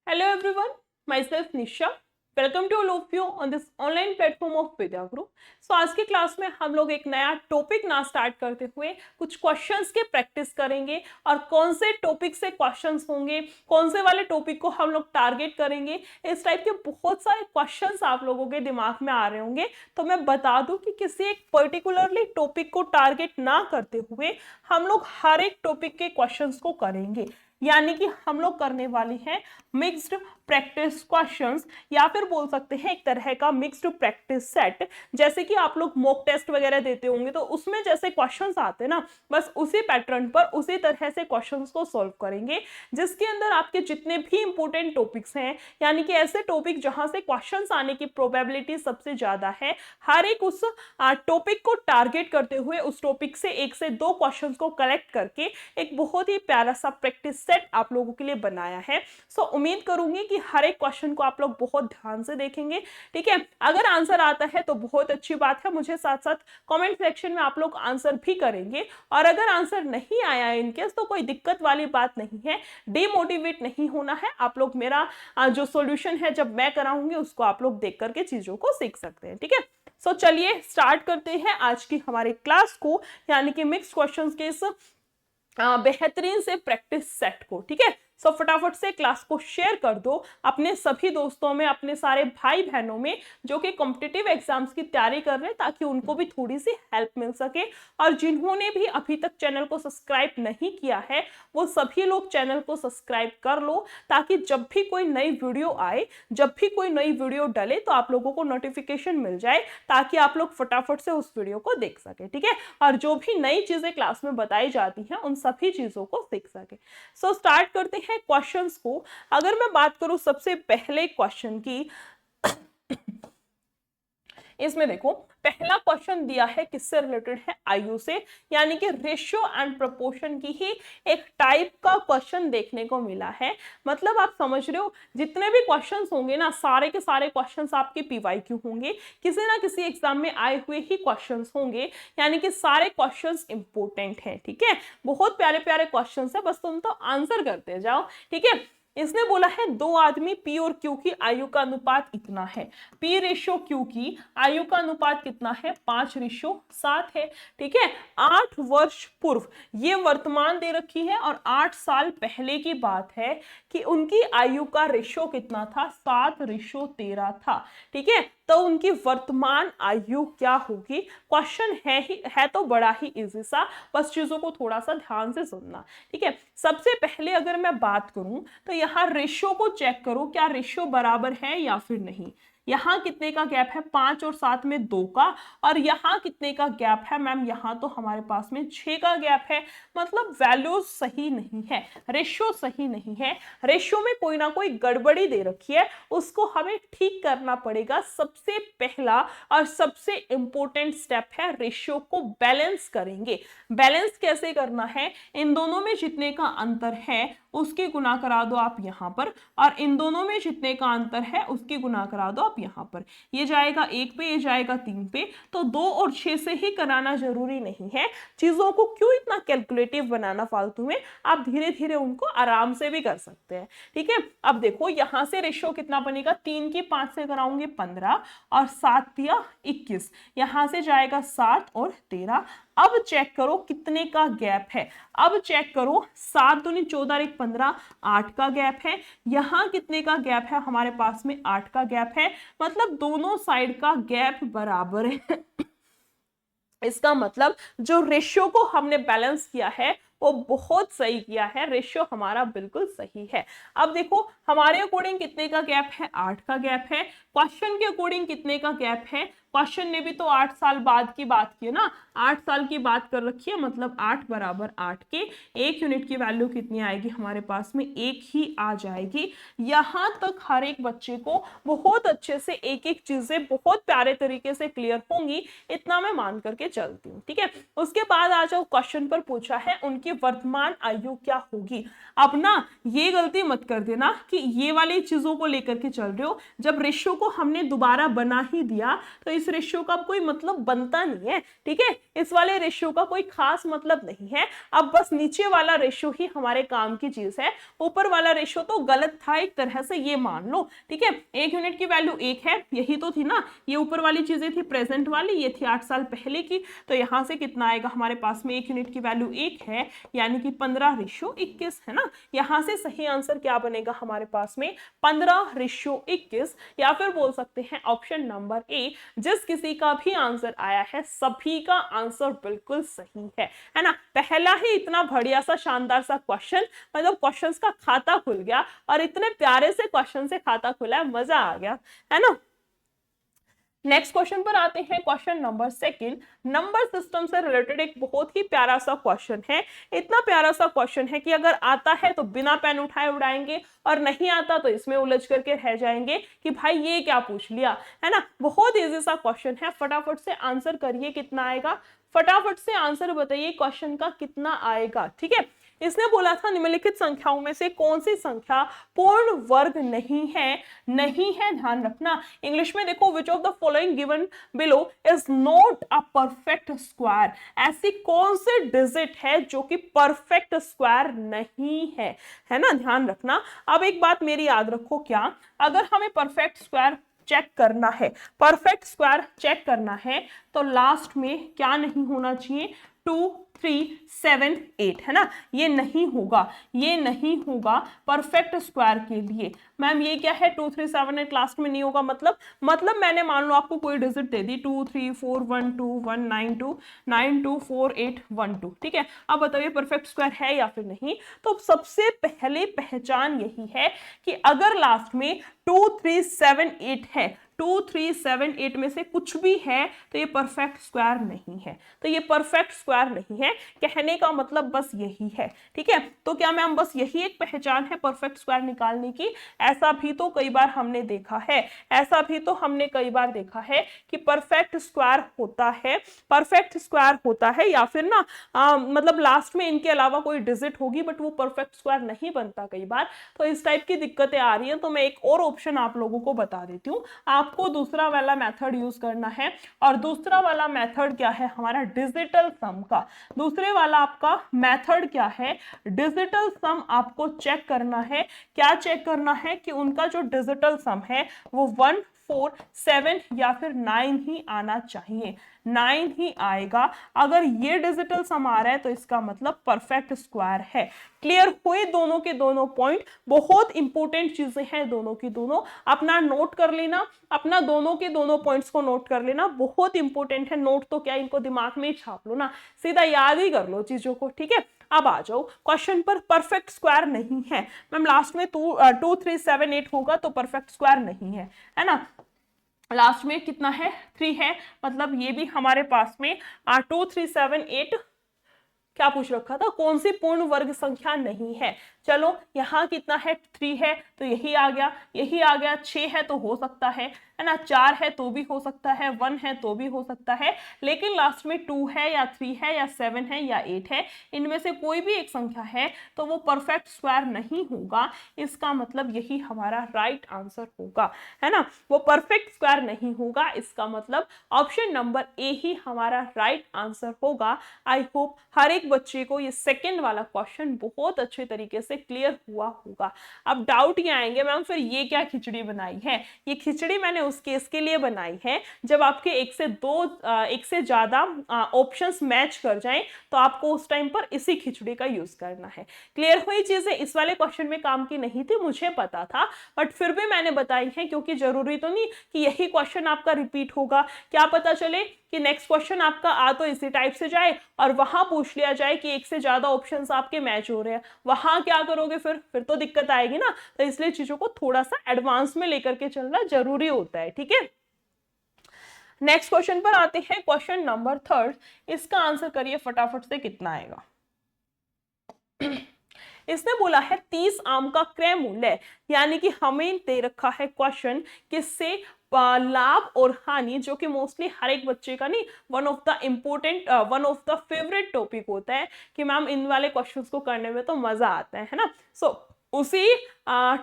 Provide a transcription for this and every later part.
Hello everyone, myself Nisha. Welcome to all of you on this online platform of Vidya Guru. So आज की class में हम लोग एक नया टॉपिक ना स्टार्ट करते हुए कुछ क्वेश्चंस के प्रैक्टिस करेंगे और कौन से टॉपिक से क्वेश्चंस होंगे, कौन से वाले टॉपिक को हम लोग टारगेट करेंगे, इस टाइप के बहुत सारे क्वेश्चंस आप लोगों के दिमाग में आ रहे होंगे. तो मैं बता दूं कि किसी एक पर्टिकुलरली टॉपिक को टारगेट ना करते हुए हम लोग हर एक टॉपिक के क्वेश्चंस को करेंगे. यानी कि हम लोग करने वाले हैं मिक्स्ड प्रैक्टिस क्वेश्चंस या फिर बोल सकते हैं एक तरह का मिक्स्ड प्रैक्टिस सेट. जैसे कि आप लोग मॉक टेस्ट वगैरह देते होंगे तो उसमें जैसे क्वेश्चंस आते हैं ना, बस उसी पैटर्न पर उसी तरह से क्वेश्चंस को सॉल्व करेंगे जिसके अंदर आपके जितने भी इंपॉर्टेंट टॉपिक्स हैं, यानी कि ऐसे टॉपिक जहां से क्वेश्चंस आने की प्रोबेबिलिटी सबसे ज्यादा है, हर एक उस टॉपिक को टारगेट करते हुए उस टॉपिक से एक से दो क्वेश्चंस को कलेक्ट करके एक बहुत ही प्यारा सा प्रैक्टिस सेट आप लोगों के लिए बनाया है. सो उम्मीद करूंगी कि हर एक क्वेश्चन को आप लोग बहुत ध्यान से देखेंगे. ठीक है, अगर आंसर आता है तो बहुत अच्छी बात है, मुझे साथ साथ कमेंट सेक्शन में आप लोग आंसर भी करेंगे. और अगर आंसर नहीं आया इनकेस तो कोई दिक्कत वाली बात नहीं है, डिमोटिवेट नहीं होना है. आप लोग मेरा जो सॉल्यूशन है जब मैं कराऊंगी उसको आप लोग देख करके चीजों को सीख सकते हैं. ठीक है, सो चलिए स्टार्ट करते हैं आज की हमारी क्लास को, यानी कि मिक्स क्वेश्चंस के इस बेहतरीन से प्रैक्टिस सेट को. ठीक है, सो फटाफट से क्लास को शेयर कर दो अपने सभी दोस्तों में, अपने सारे भाई बहनों में जो कि कॉम्पिटिटिव एग्जाम्स की तैयारी कर रहे हैं, ताकि उनको भी थोड़ी सी हेल्प मिल सके. और जिन्होंने भी अभी तक चैनल को सब्सक्राइब नहीं किया है वो सभी लोग चैनल को सब्सक्राइब कर लो, ताकि जब भी कोई नई वीडियो आए, जब भी कोई नई वीडियो डले तो आप लोगों को नोटिफिकेशन मिल जाए, ताकि आप लोग फटाफट से उस वीडियो को देख सके. ठीक है, और जो भी नई चीजें क्लास में बताई जाती हैं उन सभी चीजों को सीख सके. सो स्टार्ट करते हैं क्वेश्चंस को. अगर मैं बात करूं सबसे पहले क्वेश्चन की, इसमें देखो पहला क्वेश्चन दिया है किससे रिलेटेड है, आयु से, यानी कि रेशियो एंड प्रोपोर्शन की ही एक टाइप का क्वेश्चन देखने को मिला है. मतलब आप समझ रहे हो, जितने भी क्वेश्चंस होंगे ना, सारे के सारे क्वेश्चंस आपके पीवाईक्यू होंगे, किसी ना किसी एग्जाम में आए हुए ही क्वेश्चंस होंगे, यानी कि सारे क्वेश्चंस इंपॉर्टेंट हैं. ठीक है, बहुत प्यारे प्यारे क्वेश्चंस है, बस तुम तो आंसर करते जाओ. ठीक है, इसने बोला है दो आदमी पी और क्यू की आयु का अनुपात इतना है. पी रेशो क्यू की आयु का अनुपात कितना है, 5:7 है. ठीक है, 8 वर्ष पूर्व, ये वर्तमान दे रखी है और 8 साल पहले की बात है कि उनकी आयु का रेशो कितना था, 7:13 था. ठीक है, तो उनकी वर्तमान आयु क्या होगी. क्वेश्चन है तो बड़ा ही इजी सा, बस चीजों को थोड़ा सा ध्यान से सुनना. ठीक है, सबसे पहले अगर मैं बात करूं तो यहाँ रेशियो को चेक करो, क्या रेशियो बराबर है या फिर नहीं. यहाँ कितने का गैप है, 5 और 7 में 2 का. और यहाँ कितने का गैप है मैम, यहाँ तो हमारे पास में 6 का गैप है. मतलब वैल्यू सही नहीं है, रेशियो सही नहीं है, रेशियो में कोई ना कोई गड़बड़ी दे रखी है, उसको हमें ठीक करना पड़ेगा. सबसे पहला और सबसे इंपॉर्टेंट स्टेप है रेशियो को बैलेंस करेंगे. बैलेंस कैसे करना है, इन दोनों में जितने का अंतर है उसकी गुना करा दो आप यहाँ पर, और इन दोनों में जितने का अंतर है उसकी गुना करा दो आप यहाँ पर. ये जाएगा 1 पे, ये जाएगा 3 पे, तो 2 और 6 से ही कराना जरूरी नहीं है. चीजों को क्यों इतना कैलकुलेटिव बनाना फालतू में, आप धीरे धीरे उनको आराम से भी कर सकते हैं. ठीक है, अब देखो यहां से रेशियो कितना बनेगा, 3 की 5 से कराऊंगे 15 और 7 दिया 21, यहां से जाएगा 7 और 13. अब चेक करो कितने का गैप है, अब चेक करो 7 दूनी 14 एक 15, 8 का गैप है. यहां कितने का गैप है, हमारे पास में 8 का गैप है. मतलब दोनों साइड का गैप बराबर है. इसका मतलब जो रेशियो को हमने बैलेंस किया है वो बहुत सही किया है, रेशियो हमारा बिल्कुल सही है. अब देखो हमारे अकॉर्डिंग कितने का गैप है, 8 का गैप है. क्वेश्चन के अकॉर्डिंग कितने का गैप है, क्वेश्चन ने भी तो 8 साल बाद की बात की है ना, 8 साल की बात कर रखी है. मतलब 8 बराबर 8 के 1 यूनिट की वैल्यू कितनी आएगी, हमारे पास में 1 ही आ जाएगी. यहां तक हर एक बच्चे को बहुत अच्छे से एक एक चीजें बहुत प्यारे तरीके से क्लियर होंगी, इतना मैं मान करके चलती हूँ. ठीक है, उसके बाद आ जाओ क्वेश्चन पर पूछा है उनकी वर्तमान आयु क्या होगी. अब ना ये गलती मत कर देना कि ये वाली चीजों को लेकर के चल रहे हो, जब रेशियो को हमने दोबारा बना ही दिया तो इस रेशियो का कोई मतलब बनता नहीं है, ठीक है। इस वाले रेशियो का कोई खास मतलब नहीं है। अब बस नीचे वाला रेशियो ही हमारे काम की चीज है, ऊपर वाला रेशियो तो गलत था एक तरह से, ये मान लो, ठीक है। 1 यूनिट की वैल्यू 1 है, यही तो थी ना, ये ऊपर वाली चीजें थी प्रेजेंट वाली, ये थी 8 साल पहले की, तो यहां से कितना आएगा हमारे पास में, 1 यूनिट की वैल्यू 1 है, यानी कि 15:21 है ना। यहां से सही आंसर क्या बनेगा हमारे पास में, 15:21, या फिर बोल सकते हैं ऑप्शन नंबर ए। जिस किसी का भी आंसर आया है सभी का आंसर बिल्कुल सही है ना। पहला ही इतना बढ़िया सा शानदार सा क्वेश्चन, मतलब क्वेश्चंस का खाता खुल गया, और इतने प्यारे से क्वेश्चन से खाता खुला है, मजा आ गया, है ना। नेक्स्ट क्वेश्चन पर आते हैं, क्वेश्चन नंबर 2। नंबर सिस्टम से रिलेटेड एक बहुत ही प्यारा सा क्वेश्चन है। इतना प्यारा सा क्वेश्चन है कि अगर आता है तो बिना पेन उठाए उड़ाएंगे, और नहीं आता तो इसमें उलझ करके रह जाएंगे कि भाई ये क्या पूछ लिया, है ना। बहुत इजी सा क्वेश्चन है, फटाफट से आंसर करिए कितना आएगा, फटाफट से आंसर बताइए क्वेश्चन का कितना आएगा, ठीक है। इसने बोला था निम्नलिखित संख्याओं में से कौन सी संख्या पूर्ण वर्ग नहीं है, नहीं है, ध्यान रखना। इंग्लिश में देखो, which of the following given below is not a perfect square, ऐसी कौन सी डिजिट है जो कि परफेक्ट स्क्वायर नहीं है ना, ध्यान रखना। अब एक बात मेरी याद रखो, क्या अगर हमें परफेक्ट स्क्वायर चेक करना है, परफेक्ट स्क्वायर चेक करना है, तो लास्ट में क्या नहीं होना चाहिए, 2 3 7 8, है ना। ये नहीं होगा, ये नहीं होगा परफेक्ट स्क्वायर के लिए। मैम ये क्या है, 2 3 7 8 लास्ट में नहीं होगा, मतलब मैंने मान लो आपको कोई डिजिट दे दी, 2 3 4 1 2 1 9 2 9 2 4 8 1 2, ठीक है। अब बताइए परफेक्ट स्क्वायर है या फिर नहीं। तो सबसे पहले पहचान यही है कि अगर लास्ट में 2 3 7 8 है, 2 3 7 8 में से कुछ भी है तो ये परफेक्ट स्क्वायर नहीं है, तो ये परफेक्ट स्क्वायर नहीं है। कहने का मतलब बस यही है, ठीक है। तो क्या मैम बस यही एक पहचान है परफेक्ट स्क्वायर निकालने की? ऐसा भी तो कई बार हमने देखा है, ऐसा भी तो हमने कई बार देखा है कि परफेक्ट स्क्वायर होता है, परफेक्ट स्क्वायर होता है, या फिर ना मतलब लास्ट में इनके अलावा कोई डिजिट होगी बट वो परफेक्ट स्क्वायर नहीं बनता कई बार। तो इस टाइप की दिक्कतें आ रही हैं, तो मैं एक और ऑप्शन आप लोगों को बता देती हूँ। आपको दूसरा वाला मेथड यूज करना है, और दूसरा वाला मेथड क्या है हमारा, डिजिटल सम का। दूसरे वाला आपका मेथड क्या है, डिजिटल सम आपको चेक करना है। क्या चेक करना है कि उनका जो डिजिटल सम है वो 1 4 7 या फिर 9 ही आना चाहिए, 9 ही आएगा। अगर ये डिजिटल सम आ रहा है तो इसका मतलब परफेक्ट स्क्वायर है। क्लियर हुए दोनों के दोनों पॉइंट? बहुत इंपॉर्टेंट चीजें हैं दोनों की दोनों, अपना नोट कर लेना, अपना दोनों के दोनों पॉइंट्स को नोट कर लेना, बहुत इंपॉर्टेंट है। नोट तो क्या, इनको दिमाग में ही छाप लो ना, सीधा याद ही कर लो चीजों को, ठीक है। अब आ जाओ क्वेश्चन पर, परफेक्ट स्क्वायर नहीं है मैम, लास्ट में 2 3 7 8 होगा तो परफेक्ट स्क्वायर नहीं है ना। लास्ट में कितना है, 3 है, मतलब ये भी हमारे पास में 2 3 7 8 क्या पूछ रखा था, कौन सी पूर्ण वर्ग संख्या नहीं है। चलो यहाँ कितना है, 3 है तो यही आ गया, यही आ गया। 6 है तो हो सकता है ना, 4 है तो भी हो सकता है, 1 है तो भी हो सकता है, लेकिन लास्ट में 2 है या 3 है या 7 है या 8 है, इनमें से कोई भी एक संख्या है तो वो परफेक्ट स्क्वायर नहीं होगा। इसका मतलब यही हमारा राइट आंसर होगा, है ना। वो परफेक्ट स्क्वायर नहीं होगा, इसका मतलब ऑप्शन नंबर ए ही हमारा राइट आंसर होगा। आई होप हर एक बच्चे को ये सेकंड वाला क्वेश्चन बहुत अच्छे तरीके से क्लियर हुआ होगा। अब डाउट ये आएंगे मैम फिर ये क्या खिचड़ी बनाई है। ये खिचड़ी मैंने उस केस के लिए बनाई है जब आपके एक से ज्यादा ऑप्शंस मैच कर जाएं, तो आपको उस टाइम पर इसी खिचड़ी का यूज करना है। क्लियर हुई चीजें? इस वाले क्वेश्चन में काम की नहीं थी, मुझे पता था, बट फिर भी मैंने बताई है, क्योंकि जरूरी तो नहीं कि यही क्वेश्चन आपका रिपीट होगा। क्या पता चले कि नेक्स्ट क्वेश्चन आपका आ तो इसी टाइप से जाए और वहां पूछ लिया जाए कि एक से ज्यादा ऑप्शंस आपके मैच हो रहे हैं, वहां क्या करोगे? फिर तो दिक्कत आएगी ना। तो इसलिए चीजों को थोड़ा सा एडवांस में लेकर के चलना जरूरी होता है, ठीक है। नेक्स्ट क्वेश्चन पर आते हैं, क्वेश्चन नंबर 3। इसका आंसर करिए फटाफट से, कितना आएगा। इसने बोला है 30 आम का क्रय मूल्य, यानी कि हमें दे रखा है क्वेश्चन किससे, लाभ और हानि, जो कि मोस्टली हर एक बच्चे का नहीं, one of the favourite topic होता है कि मैम इन वाले क्वेश्चंस को करने में तो मजा आता है ना। सो उसी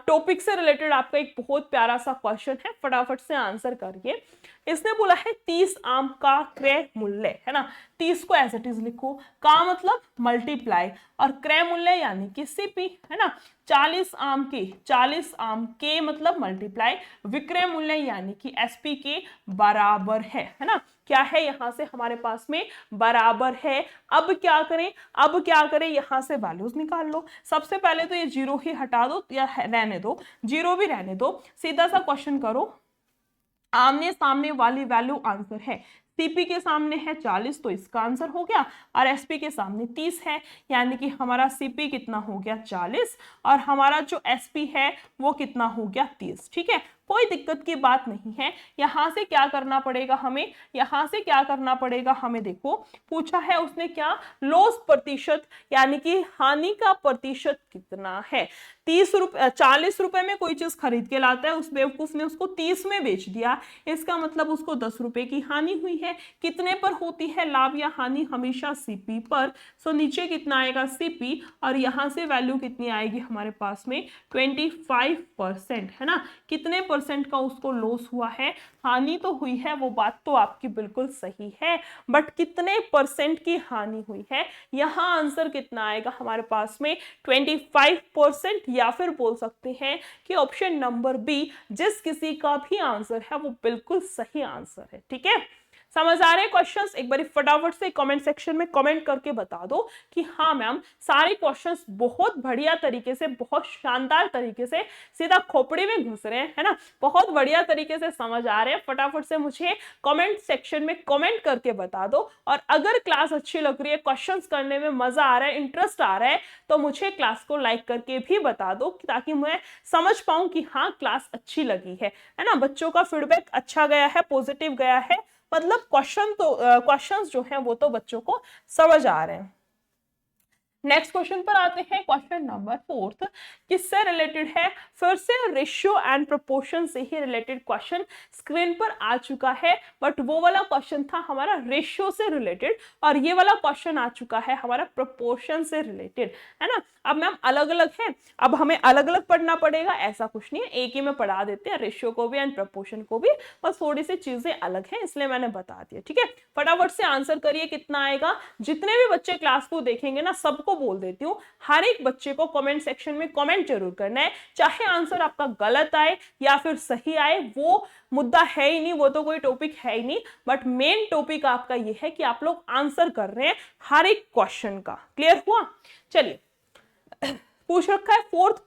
टॉपिक से रिलेटेड आपका एक बहुत प्यारा सा क्वेश्चन है, फटाफट से आंसर करिए। इसने बोला है 30 आम का क्रय मूल्य, है ना, 30 को एज इट इज लिखो, का मतलब मल्टीप्लाई, और क्रय मूल्य यानी कि सीपी, है ना, 40 आम के मतलब मल्टीप्लाई, विक्रय मूल्य यानी कि एसपी के बराबर है ना, क्या है यहां से हमारे पास में बराबर है। अब क्या करें, यहां से वैल्यूज निकाल लो। सबसे पहले तो ये जीरो ही हटा दो या रहने दो, जीरो भी रहने दो, सीधा सा क्वेश्चन करो, आमने सामने वाली वैल्यू आंसर है, सीपी के सामने है 40 तो इसका आंसर हो गया, और एसपी के सामने 30 है, यानी कि हमारा सीपी कितना हो गया 40, और हमारा जो एसपी है वो कितना हो गया 30। ठीक है, कोई दिक्कत की बात नहीं है। यहां से क्या करना पड़ेगा हमें, देखो पूछा है उसने क्या, लॉस प्रतिशत यानी कि हानि का प्रतिशत कितना है। 40 रुपए में कोई चीज खरीद के लाता है, उस बेवकूफ ने उसको 30 में बेच दिया, इसका मतलब उसको 10 रुपए की हानि हुई है। कितने पर होती है लाभ या हानि, हमेशा सीपी पर। सो नीचे कितना आएगा सीपी, और यहां से वैल्यू कितनी आएगी हमारे पास में 25%, है ना, कितने परसेंट का उसको लॉस हुआ है, हानि तो हुई है, वो बात तो आपकी बिल्कुल सही है, बट कितने परसेंट की हानि हुई है, यहां आंसर कितना आएगा हमारे पास में 25%, या फिर बोल सकते हैं कि ऑप्शन नंबर बी, जिस किसी का भी आंसर है वो बिल्कुल सही आंसर है। ठीक है, समझ आ रहे हैं क्वेश्चंस? एक बार फटाफट से कमेंट सेक्शन में कमेंट करके बता दो कि हाँ मैम, सारे क्वेश्चंस बहुत बढ़िया तरीके से, बहुत शानदार तरीके से सीधा खोपड़ी में घुस रहे हैं, है ना, बहुत बढ़िया तरीके से समझ आ रहे हैं। फटाफट से मुझे कमेंट सेक्शन में कमेंट करके बता दो, और अगर क्लास अच्छी लग रही है, क्वेश्चंस करने में मजा आ रहा है, इंटरेस्ट आ रहा है, तो मुझे क्लास को लाइक करके भी बता दो, ताकि मैं समझ पाऊं कि हाँ क्लास अच्छी लगी है ना। बच्चों का फीडबैक अच्छा गया है, पॉजिटिव गया है, मतलब क्वेश्चंस जो हैं वो तो बच्चों को समझ आ रहे हैं। नेक्स्ट क्वेश्चन पर आते हैं, क्वेश्चन नंबर 4 किससे रिलेटेड है, फिर से रेशियो एंड प्रोपोर्शन से ही रिलेटेड क्वेश्चन स्क्रीन पर आ चुका है, बट वो वाला क्वेश्चन था हमारा रेशियो से रिलेटेड, और ये वाला क्वेश्चन आ चुका है हमारा प्रोपोर्शन से रिलेटेड, है ना। अब मैम अलग अलग है, अब हमें अलग अलग पढ़ना पड़ेगा, ऐसा कुछ नहीं है, एक ही में पढ़ा देते हैं, रेशियो को भी एंड प्रोपोर्शन को भी, बस थोड़ी सी चीजें अलग हैं इसलिए मैंने बता दिया। ठीक है, फटाफट से आंसर करिए कितना आएगा। जितने भी बच्चे क्लास को देखेंगे ना, सबको बोल देती हूँ, हर एक बच्चे को कमेंट सेक्शन में कमेंट जरूर करना है, चाहे आंसर आपका गलत आए या फिर सही आए, वो मुद्दा है ही नहीं, वो तो कोई टॉपिक है ही नहीं, बट मेन टॉपिक आपका ये है कि आप लोग आंसर कर रहे हैं हर एक क्वेश्चन का। क्लियर हुआ? चलिए, पूछ रखा है फोर्थ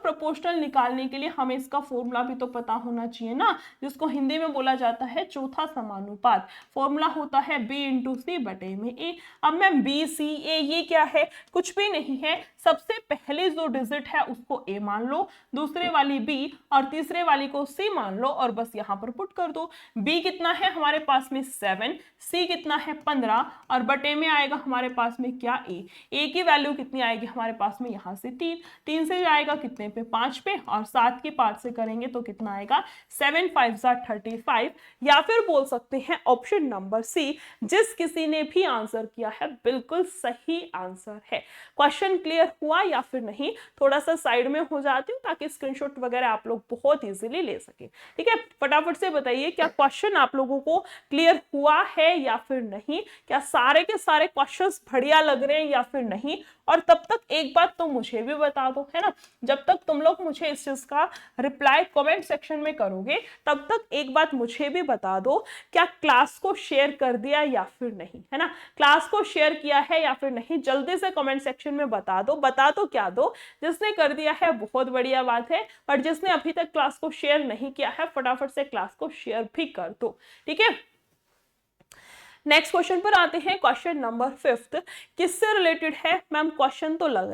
प्रोपोर्शनल निकालने के लिए हमें इसका फॉर्मूला भी तो पता होना चाहिए ना, जिसको हिंदी में बोला जाता है चौथा समानुपात। फॉर्मूला होता है b इंटू सी बटे में a। अब मैम b c a ये क्या है, कुछ भी नहीं है, सबसे पहले जो डिजिट है उसको a मान लो, दूसरे वाली b और तीसरे वाली को c मान लो, और बस यहाँ पर पुट कर दो। b कितना है हमारे पास में 7, c कितना है 15, और बटे में आएगा हमारे पास में क्या a की वैल्यू कितनी आएगी हमारे पास में यहाँ से 3 से जाएगा कितने पे 5 पे, और 7 के 5 से करेंगे तो कितना आएगा 7 5 35, या फिर बोल सकते हैं ऑप्शन नंबर सी, जिस किसी ने भी आंसर किया है बिल्कुल सही आंसर है। क्वेश्चन क्लियर हुआ या फिर नहीं? थोड़ा सा साइड में हो जाती हूँ ताकि स्क्रीनशॉट वगैरह आप लोग बहुत इजीली ले सके। ठीक है, फटाफट से बताइए क्या क्वेश्चन आप लोगों को क्लियर हुआ है या फिर नहीं, क्या सारे के सारे क्वेश्चंस बढ़िया लग रहे हैं या फिर नहीं। और तब तक एक बात तो मुझे भी बता दो, है ना, जब तक तुम लोग मुझे इस चीज का रिप्लाई कमेंट सेक्शन में करोगे तब तक एक बात मुझे भी बता दो, क्या क्लास को शेयर कर दिया या फिर नहीं, है ना, क्लास को शेयर किया है या फिर नहीं, जल्दी से कमेंट सेक्शन में बता दो। बता तो क्या दो, जिसने कर दिया है बहुत बढ़िया बात है, पर जिसने अभी तक क्लास को शेयर नहीं किया है फटाफट से क्लास को शेयर भी कर दो। ठीक है, नेक्स्ट क्वेश्चन पर आते हैं, क्वेश्चन नंबर 5 किससे रिलेटेड है मैम। क्वेश्चन तो लग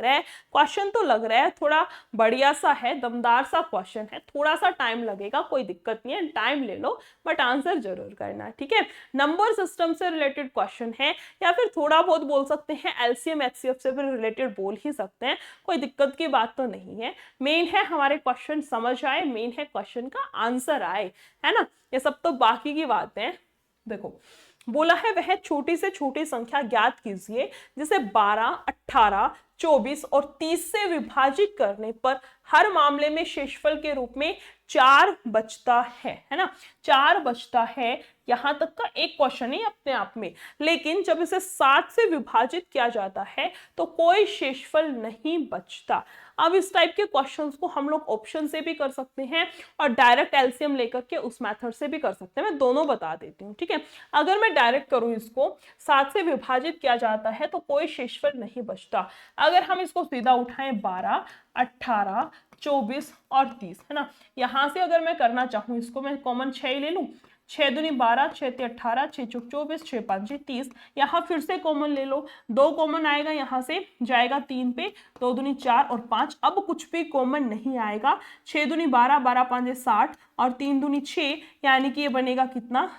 रहा है थोड़ा बढ़िया सा है, दमदार सा क्वेश्चन है, थोड़ा सा टाइम लगेगा, कोई दिक्कत नहीं है, टाइम ले लो, बट आंसर जरूर करना। ठीक है, नंबर सिस्टम से रिलेटेड क्वेश्चन है, या फिर थोड़ा बहुत बोल सकते हैं एलसीएम एचसीएफ से भी रिलेटेड बोल ही सकते हैं, कोई दिक्कत की बात तो नहीं है। मेन है हमारे क्वेश्चन समझ आए, मेन है क्वेश्चन का आंसर आए, है ना, ये सब तो बाकी की बात है। देखो बोला है वह छोटी से छोटी संख्या ज्ञात कीजिए जिसे 12, 18, 24 और 30 से विभाजित करने पर हर मामले में शेषफल के रूप में 4 बचता है ना, 4 बचता है। यहां तक का एक क्वेश्चन ही अपने आप में, लेकिन जब इसे 7 से विभाजित किया जाता है तो कोई शेषफल नहीं बचता। अब इस टाइप के क्वेश्चंस को हम लोग ऑप्शन से भी कर सकते हैं और डायरेक्ट एलसीएम लेकर के उस मेथड से भी कर सकते हैं। मैं दोनों बता देती हूँ, ठीक है। अगर मैं डायरेक्ट करूँ, इसको 7 से विभाजित किया जाता है तो कोई शेषफल नहीं बचता। अगर हम इसको सीधा उठाएं 12, 18, 24 और 30, है ना, यहां से अगर मैं करना चाहूं इसको, मैं कॉमन 6 ही ले लूं, 6 दूनी 12, 6 ते 18, 6 चौक 24, 6 5 30। यहाँ फिर से कॉमन ले लो, 2 कॉमन आएगा, यहाँ से जाएगा 3 पे, 2 दूनी 4 और 5, अब कुछ भी कॉमन नहीं आएगा। 6 दूनी 12, 12 5 60 और 3 दूनी 6, यानी कि ये बनेगा कितना,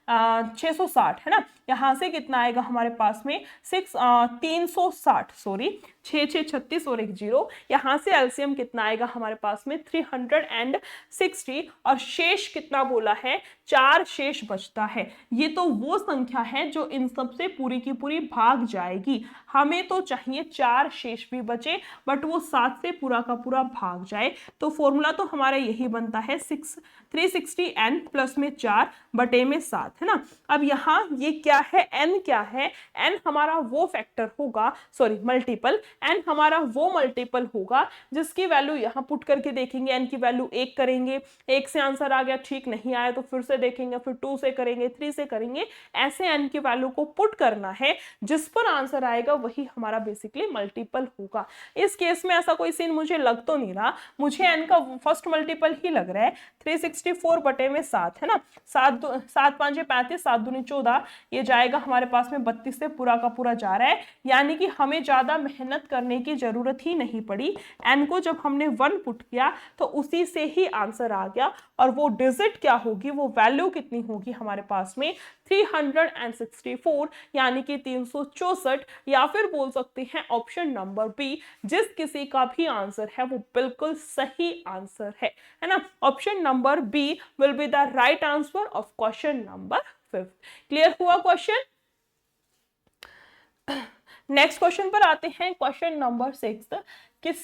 660, है ना। यहाँ से कितना आएगा हमारे पास में 360, सॉरी 6 6 36 और 1 0। यहाँ से एलसीएम कितना आएगा हमारे पास में 360 और शेष कितना बोला है, 4 शेष बचता है। ये तो वो संख्या है जो इन सब से पूरी की पूरी भाग जाएगी। हमें तो चाहिए 4 शेष भी बचे, बट वो 7 से पूरा का पूरा भाग जाए। तो फॉर्मूला तो हमारा यही बनता है 360 n प्लस में 4 बटे में 7, है ना। अब यहाँ ये क्या है, n क्या है, n हमारा वो फैक्टर होगा, सॉरी मल्टीपल, n हमारा वो मल्टीपल होगा जिसकी वैल्यू यहाँ पुट करके देखेंगे, n की वैल्यू 1 करेंगे, 1 से आंसर आ गया, ठीक नहीं आया तो फिर से देखेंगे, फिर 2 से करेंगे, 3 से करेंगे, ऐसे n की वैल्यू को पुट करना है, जिस पर आंसर आएगा वही हमारा बेसिकली मल्टीपल होगा। इस केस में ऐसा कोई सीन मुझे लग तो नहीं रहा, मुझे n का फर्स्ट मल्टीपल ही लग रहा है, 364 बटे में 7, है ना, 7 5 35, 7 दूनी 14, ये जाएगा हमारे पास में 32 से पूरा का पूरा जा रहा है, यानी कि हमें ज्यादा मेहनत करने की जरूरत ही नहीं पड़ी। n को जब हमने 1 पुट किया तो उसी से ही आंसर आ गया, और वो डिजिट क्या होगी, वो वैल्यू कितनी होगी हमारे पास में 364, यानी कि 364, या फिर बोल सकते हैं ऑप्शन नंबर बी, जिस किसी का भी आंसर है वो बिल्कुल सही आंसर है ना। Option number B will be the right answer of question number 5। Clear हुआ क्वेश्चन। नेक्स्ट क्वेश्चन पर आते हैं, क्वेश्चन नंबर 6। किस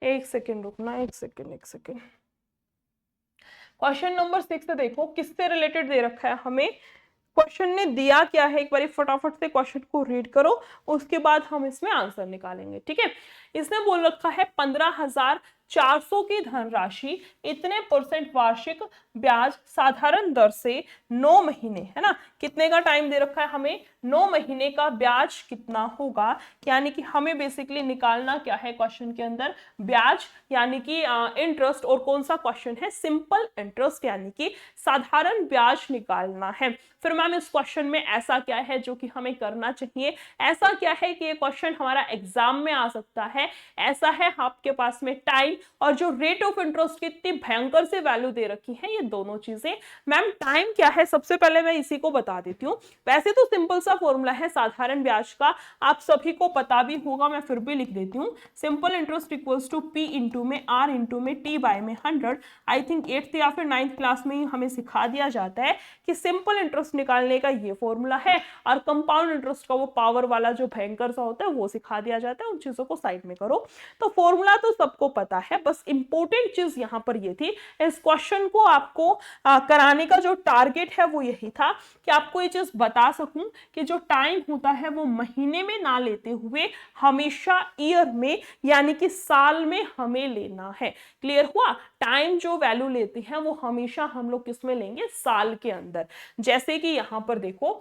एक सेकेंड रुकना, एक सेकेंड। क्वेश्चन नंबर 6 देखो, किससे रिलेटेड दे रखा है हमें, क्वेश्चन ने दिया क्या है, एक बार फटाफट से क्वेश्चन को रीड करो, उसके बाद हम इसमें आंसर निकालेंगे, ठीक है। इसने बोल रखा है 15,400 की धनराशि इतने % वार्षिक ब्याज साधारण दर से 9 महीने, है ना, कितने का टाइम दे रखा है हमें, 9 महीने का ब्याज कितना होगा, यानी कि हमें बेसिकली निकालना क्या है क्वेश्चन के अंदर, ब्याज यानी कि इंटरेस्ट, और कौन सा क्वेश्चन है, सिंपल इंटरेस्ट यानी कि साधारण ब्याज निकालना है। फिर मैम इस क्वेश्चन में ऐसा क्या है जो कि हमें करना चाहिए, ऐसा क्या है कि ये क्वेश्चन हमारा एग्जाम में आ सकता है, ऐसा है आपके पास में टाइम और जो रेट ऑफ इंटरेस्ट की इतनी भयंकर से वैल्यू दे रखी है, ये दोनों चीजें। मैम टाइम क्या है, सबसे पहले मैं इसी को बता देती हूँ। वैसे तो सिंपल सा फॉर्मूला है साधारण ब्याज का, आप सभी को पता भी होगा, मैं फिर भी लिख देती हूँ, simple interest equals to p into में आर इंटू में टी बाय में 100। आई थिंक 8th या फिर 9th क्लास में ही हमें सिखा दिया जाता है कि सिंपल इंटरेस्ट निकालने का ये फॉर्मूला है, और कंपाउंड इंटरेस्ट का वो पावर वाला जो भयंकर सा होता है वो सिखा दिया जाता है। उन चीजों को साइड में करो। तो फॉर्मूला तो सबको पता है, बस इंपॉर्टेंट चीज यहां पर ये थी, इस क्वेश्चन को आपको कराने का जो टारगेट है वो यही था कि आपको ये चीज बता सकूं कि जो टाइम होता है वो महीने में ना लेते हुए हमेशा ईयर में यानी कि साल में हमें लेना है। क्लियर हुआ, टाइम जो वैल्यू लेते हैं वो हमेशा हम लोग किस में लेंगे, साल के अंदर। जैसे कि यहां पर देखो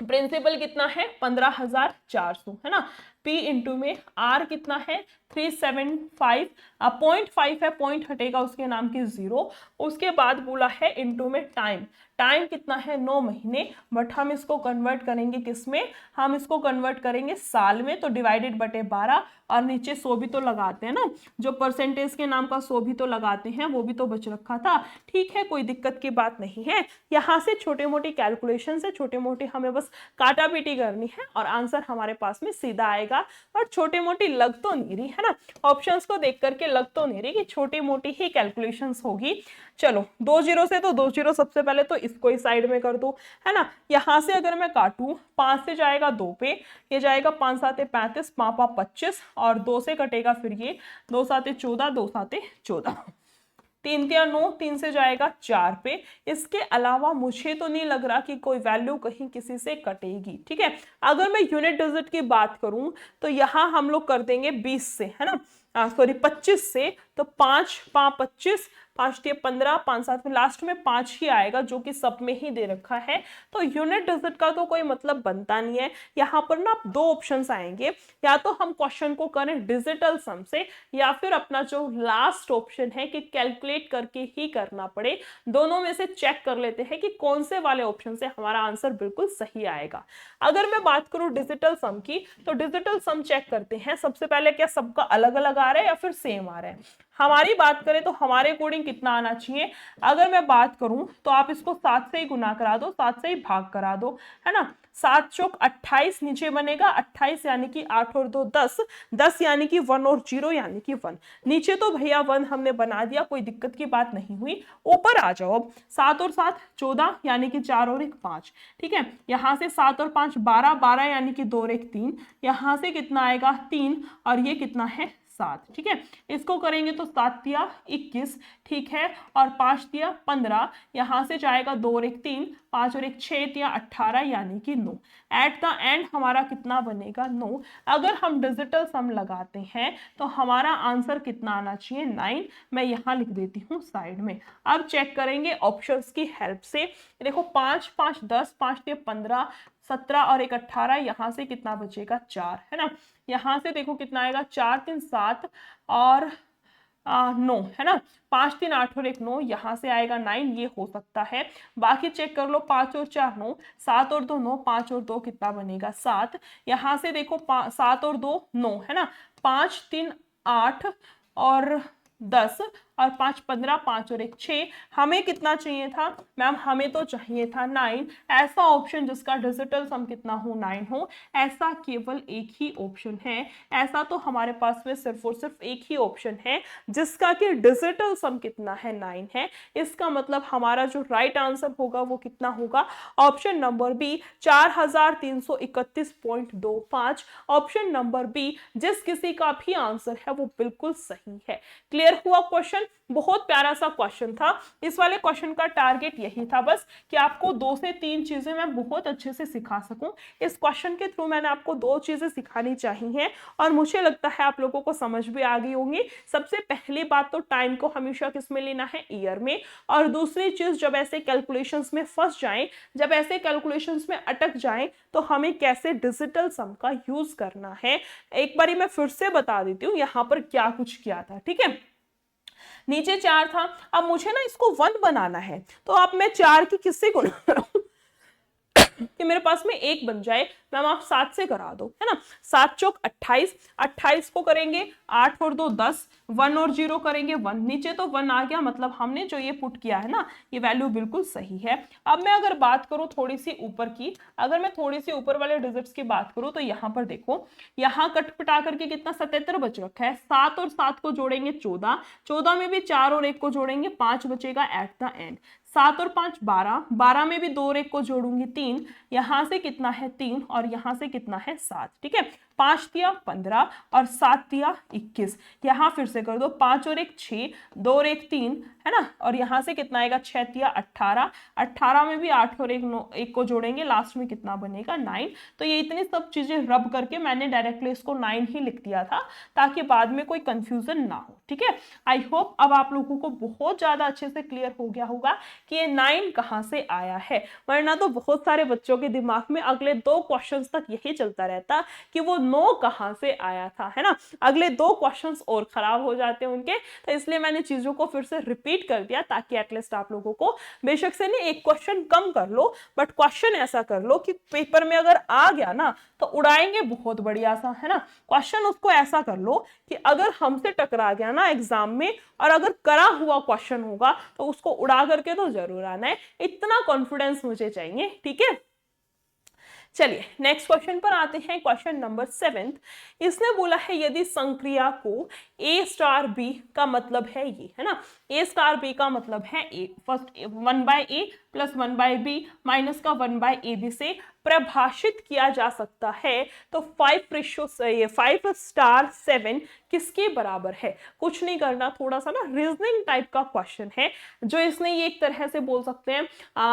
प्रिंसिपल कितना है 15,400, है ना, P इंटू में R कितना है 375, 0.5 है, पॉइंट हटेगा उसके नाम की 0। उसके बाद बोला है इंटू में टाइम, टाइम कितना है 9 महीने, बट हम इसको कन्वर्ट करेंगे किसमें, हम इसको कन्वर्ट करेंगे साल में, तो डिवाइडेड बटे 12, और नीचे 100 भी तो लगाते हैं ना, जो परसेंटेज के नाम का 100 भी तो लगाते हैं, वो भी तो बच रखा था। ठीक है, कोई दिक्कत की बात नहीं है। यहाँ से छोटे मोटी कैलकुलेशन से छोटे मोटे हमें बस काटा पीटी करनी है और आंसर हमारे पास में सीधा आएगा। और छोटी मोटी लग तो नहीं रही है ना, ऑप्शंस को देख करके लग तो नहीं रही कि छोटी मोटी ही कैलकुलेशंस होगी। चलो 2 जीरो से तो 2 जीरो सबसे पहले तो इसको ही साइड में कर दो, है ना। यहाँ से अगर मैं काटूं 5 से जाएगा 2 पे, ये जाएगा 5 साते 35, 5 25, और 2 से कटेगा फिर ये 2 साते 14, 2 साते 14, 3 तिया 9, 3 से जाएगा 4 पे। इसके अलावा मुझे तो नहीं लग रहा कि कोई वैल्यू कहीं किसी से कटेगी। ठीक है, अगर मैं यूनिट डिजिट की बात करूं तो यहाँ हम लोग कर देंगे 20 से, है ना, सॉरी 25 से, तो 5 5 25, 5 दिए 15, 5 7 में लास्ट में 5 ही आएगा जो कि सब में ही दे रखा है। तो यूनिट डिजिट का तो कोई मतलब बनता नहीं है। यहाँ पर ना 2 ऑप्शंस आएंगे, या तो हम क्वेश्चन को करें डिजिटल सम से, या फिर अपना जो लास्ट ऑप्शन है कि कैलकुलेट करके ही करना पड़े। दोनों में से चेक कर लेते हैं कि कौन से वाले ऑप्शन से हमारा आंसर बिल्कुल सही आएगा। अगर मैं बात करूं डिजिटल सम की, तो डिजिटल सम चेक करते हैं सबसे पहले, क्या सबका अलग अलग आ रहा है या फिर सेम आ रहा है। हमारी बात करें तो हमारे अकॉर्डिंग कितना आना चाहिए, अगर मैं बात करूं तो आप इसको 7 से ही गुना करा दो, 7 से ही भाग करा दो, है ना। 7 चौक 28 नीचे बनेगा 28, यानी कि 8 और 2 10, 10 यानी कि 1 और 0 यानी कि 1। नीचे तो भैया 1 हमने बना दिया, कोई दिक्कत की बात नहीं हुई। ऊपर आ जाओ, अब 7 और 7 14, यानी कि 4 और 1 5। ठीक है, यहाँ से 7 और 5 12, 12 यानी कि 2 और 1 3, यहाँ से कितना आएगा 3, और ये कितना है 7। ठीक है, इसको करेंगे तो 7 दिया 21, ठीक है, और 5 दिया 15, यहाँ से जाएगा 2 और 1 3, 5 और 1 6 दिया 18, यानी कि 9। एट द एंड हमारा कितना बनेगा 9। अगर हम डिजिटल सम लगाते हैं तो हमारा आंसर कितना आना चाहिए 9। मैं यहाँ लिख देती हूँ साइड में। अब चेक करेंगे ऑप्शंस की हेल्प से। देखो 5 5 10, 5 दिए 15, 17 और 1 18, यहाँ से कितना बचेगा 4, है ना। यहाँ से देखो कितना आएगा 4 3 7 और 9, है ना। 5 3 8 और 1 9, यहाँ से आएगा 9, ये हो सकता है। बाकी चेक कर लो, 5 और 4 9, 7 और 2 9, 5 और 2 कितना बनेगा 7। यहाँ से देखो 7 और 2 9, है ना, 5 3 8 और 10 और 5 15, 5 और 1 6। हमें कितना चाहिए था मैम, हमें तो चाहिए था 9। ऐसा ऑप्शन जिसका डिजिटल सम कितना हो 9 हो, ऐसा केवल एक ही ऑप्शन है। ऐसा तो हमारे पास में सिर्फ और सिर्फ एक ही ऑप्शन है जिसका कि डिजिटल सम कितना है 9 है। इसका मतलब हमारा जो राइट आंसर होगा वो कितना होगा, option number B 4331.25। Option number B जिस किसी का भी आंसर है वो बिल्कुल सही है। क्लियर हुआ क्वेश्चन? बहुत प्यारा सा क्वेश्चन था। इस वाले क्वेश्चन का टारगेट यही था बस कि आपको 2 से 3 चीजें मैं बहुत अच्छे से सिखा सकूं। इस क्वेश्चन के थ्रू मैंने आपको 2 चीजें सिखानी चाहिए और मुझे लगता है आप लोगों को समझ भी आ गई होंगी। सबसे पहली बात तो टाइम को हमेशा किस में लेना है, ईयर में। और दूसरी चीज, जब ऐसे कैलकुलेशंस में फंस जाएं, जब ऐसे कैलकुलेशंस में अटक जाएं, तो हमें कैसे डिजिटल सम का यूज करना है। एक बारी मैं फिर से बता देती हूँ यहाँ पर क्या कुछ किया था। ठीक है, नीचे 4 था, अब मुझे ना इसको 1 बनाना है, तो अब मैं 4 की किससे गुणा करूं कि मेरे पास में 1 बन जाए। मैम आप 7 से करा दो, है ना। 7 चौक 28, 28 को करेंगे 8 और 2 10, 1 और 0 करेंगे 1, नीचे तो 1 आ गया, मतलब हमने जो ये पुट किया है ना, ये वैल्यू बिल्कुल सही है। अब मैं अगर बात करूं थोड़ी सी ऊपर की, अगर मैं थोड़ी सी ऊपर वाले डिजिट्स की बात करूं तो यहाँ पर देखो, यहाँ कटपिटा करके कितना 77 बच रखा है। 7 और 7 को जोड़ेंगे 14, 14 में भी 4 और 1 को जोड़ेंगे 5 बचेगा एट द एंड। 7 और 5 12, 12 में भी 2 और 1 को जोड़ूंगी 3, यहाँ से कितना है 3 और यहाँ से कितना है 7। ठीक है, 5 दिया 15 और 7 दिया 21, यहाँ फिर से कर दो 5 और 1 6, 2 और 1 3, है ना, और यहाँ से कितना आएगा 6 दिया 18, 18 में भी 8 और 1 को जोड़ेंगे, लास्ट में कितना बनेगा 9। तो ये इतनी सब चीजें रब करके मैंने डायरेक्टली इसको 9 ही लिख दिया था ताकि बाद में कोई कंफ्यूजन ना हो। ठीक है, आई होप अब आप लोगों को बहुत ज्यादा अच्छे से क्लियर हो गया होगा कि ये 9 कहाँ से आया है। वरना तो बहुत सारे बच्चों के दिमाग में अगले 2 क्वेश्चंस तक यही चलता रहता कि वो 9 कहां से आया था, है ना। अगले 2 क्वेश्चंस और खराब हो जाते हैं उनके, तो इसलिए मैंने चीजों को फिर से रिपीट कर दिया ताकि एटलीस्ट आप लोगों को बेशक से नहीं एक क्वेश्चन कम कर लो बट क्वेश्चन ऐसा कर लो कि पेपर में अगर आ गया ना तो उड़ाएंगे बहुत बढ़िया सा, है ना। क्वेश्चन उसको ऐसा कर लो कि अगर हमसे टकरा गया ना एग्जाम में और अगर करा हुआ क्वेश्चन होगा तो उसको उड़ा करके तो जरूर आना है, इतना कॉन्फिडेंस मुझे चाहिए, ठीक है। चलिए नेक्स्ट क्वेश्चन पर आते हैं, क्वेश्चन नंबर 7। इसने बोला है यदि संक्रिया को ए स्टार बी का मतलब है ये, है ना, ए स्टार बी का मतलब है ए, first 1/a plus 1/b minus का 1/ab से प्रभाषित किया जा सकता है, तो 5:7 किसके बराबर है। कुछ नहीं करना, थोड़ा सा ना रीजनिंग टाइप का क्वेश्चन है जो इसने ये एक तरह से बोल सकते हैं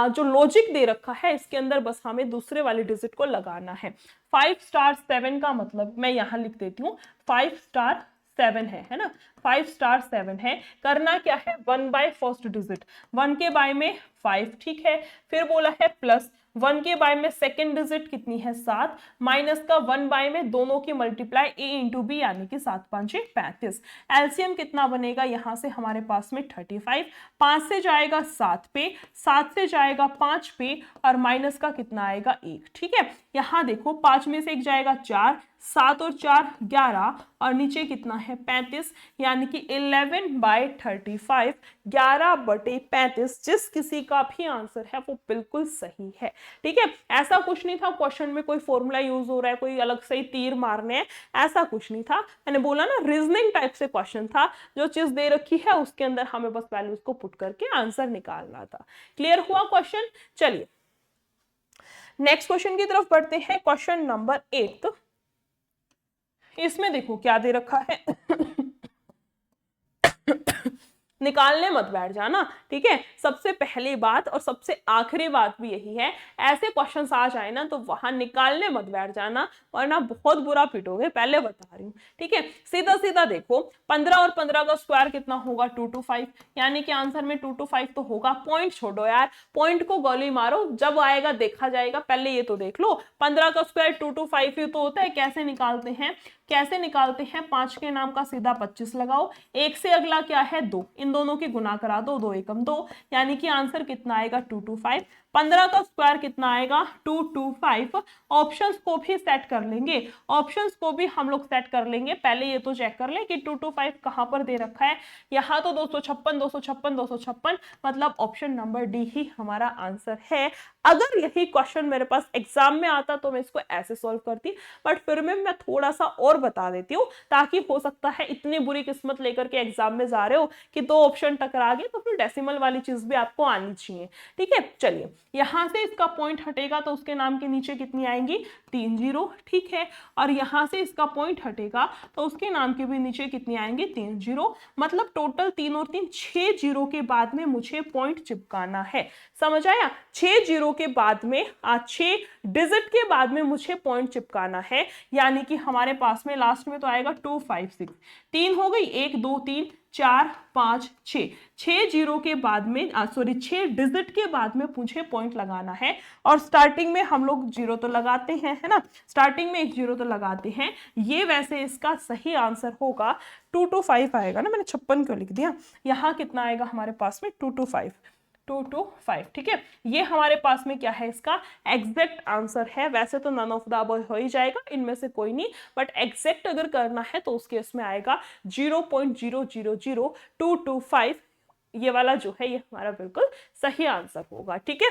जो लॉजिक दे रखा है इसके अंदर बस हमें दूसरे वाले डिजिट को लगाना है। 5*7 का मतलब मैं यहां लिख देती हूँ 5*7 है ना, 5*7 है। करना क्या है, 1 बाय फर्स्ट डिजिट, 1 के बाय में 5, ठीक है। फिर बोला है प्लस 1 के बाय में सेकेंड डिजिट कितनी है 7, माइनस का 1 बाय में दोनों की मल्टीप्लाई a इंटू बी यानी कि 7×5 = 35। एलसीएम कितना बनेगा यहाँ से हमारे पास में 35, 5 से जाएगा 7 पे, 7 से जाएगा 5 पे और माइनस का कितना आएगा 1, ठीक है। यहाँ देखो 5 में से 1 जाएगा 4, 7 और 4 11 और नीचे कितना है 35 यानी कि 11/35, 11/35। जिस किसी का भी आंसर है वो बिल्कुल सही है, ठीक है। ऐसा कुछ नहीं था क्वेश्चन में कोई फॉर्मूला यूज हो रहा है, कोई अलग से ही तीर मारने हैं, ऐसा कुछ नहीं था। मैंने बोला ना रीजनिंग टाइप से क्वेश्चन था, जो चीज दे रखी है उसके अंदर हमें बस वैल्यूज को पुट करके आंसर निकालना था। क्लियर हुआ क्वेश्चन। चलिए नेक्स्ट क्वेश्चन की तरफ बढ़ते हैं, क्वेश्चन नंबर 8। इसमें देखो क्या दे रखा है निकालने मत बैठ जाना, ठीक है। सबसे पहली बात और सबसे आखिरी बात भी यही है, ऐसे क्वेश्चंस आ जाए ना तो वहां निकालने मत बैठ जाना वरना बहुत बुरा पिटोगे, पहले बता रही हूँ, ठीक है। सीधा सीधा देखो 15 और 15 का स्क्वायर कितना होगा 225, यानी कि आंसर में 225 तो होगा। पॉइंट छोड़ो यार, पॉइंट को गोली मारो, जब आएगा देखा जाएगा, पहले ये तो देख लो 15 का स्क्वायर 225 ही तो होता है। कैसे निकालते हैं, कैसे निकालते हैं, 5 के नाम का सीधा 25 लगाओ, 1 से अगला क्या है 2, इन दोनों की गुना करा दो, 2 एकम 2 यानी कि आंसर कितना आएगा 225। 15 का स्क्वायर कितना आएगा 225। ऑप्शंस को भी सेट कर लेंगे, ऑप्शंस को भी हम लोग सेट कर लेंगे। पहले ये तो चेक कर ले कि 225 कहां पर दे रखा है, यहाँ तो 256 256 256, मतलब ऑप्शन नंबर डी ही हमारा आंसर है। अगर यही क्वेश्चन मेरे पास एग्जाम में आता तो मैं इसको ऐसे सॉल्व करती, बट फिर में मैं थोड़ा सा और बता देती हूँ ताकि हो सकता है इतनी बुरी किस्मत लेकर के एग्जाम में जा रहे हो कि 2 ऑप्शन टकरा गए तो फिर डेसिमल वाली चीज भी आपको आनी चाहिए, ठीक है। चलिए यहां से इसका पॉइंट हटेगा तो उसके नाम के नीचे कितनी आएंगी 3 0, ठीक है। और यहां से इसका पॉइंट हटेगा तो उसके नाम के भी नीचे कितनी आएंगी 3 0, मतलब टोटल 3 और 3 6 जीरो के बाद में मुझे पॉइंट चिपकाना है, समझ आया। 6 जीरो के बाद में 6 डिजिट के बाद में मुझे पॉइंट चिपकाना है, यानी कि हमारे पास में लास्ट में तो आएगा 256, 3 हो गई 1 2 3 4 5 6, 6 जीरो के बाद में 6 डिजिट के बाद में मुझे पॉइंट लगाना है। और स्टार्टिंग में हम लोग जीरो तो लगाते हैं, है ना, स्टार्टिंग में 1 जीरो तो लगाते हैं। ये वैसे इसका सही आंसर होगा 225 आएगा ना, मैंने 56 क्यों लिख दिया, यहाँ कितना आएगा हमारे पास में 225, 225, ठीक है। ये हमारे पास में क्या है इसका एग्जैक्ट आंसर है। वैसे तो नन ऑफ द अबव हो ही जाएगा, इनमें से कोई नहीं, बट एग्जैक्ट अगर करना है तो उसके इसमें आएगा 0.000225, ये वाला जो है ये हमारा बिल्कुल सही आंसर होगा, ठीक है।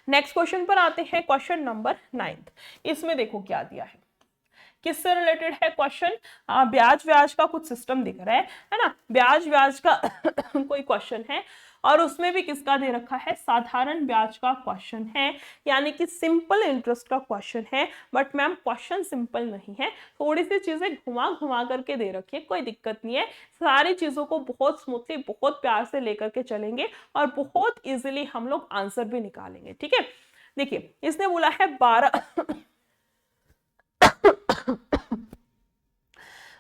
नेक्स्ट क्वेश्चन पर आते हैं, क्वेश्चन नंबर 9। इसमें देखो क्या दिया है, किससे रिलेटेड है क्वेश्चन, ब्याज व्याज का कुछ सिस्टम दिख रहा है ना, ब्याज व्याज का कोई क्वेश्चन है और उसमें भी किसका दे रखा है साधारण ब्याज का क्वेश्चन है, यानी कि सिंपल इंटरेस्ट का क्वेश्चन है। बट मैम क्वेश्चन सिंपल नहीं है, थोड़ी सी चीजें घुमा घुमा करके दे रखी है, कोई दिक्कत नहीं है, सारी चीजों को बहुत स्मूथली बहुत प्यार से लेकर के चलेंगे और बहुत इजीली हम लोग आंसर भी निकालेंगे, ठीक है। देखिए इसने बोला है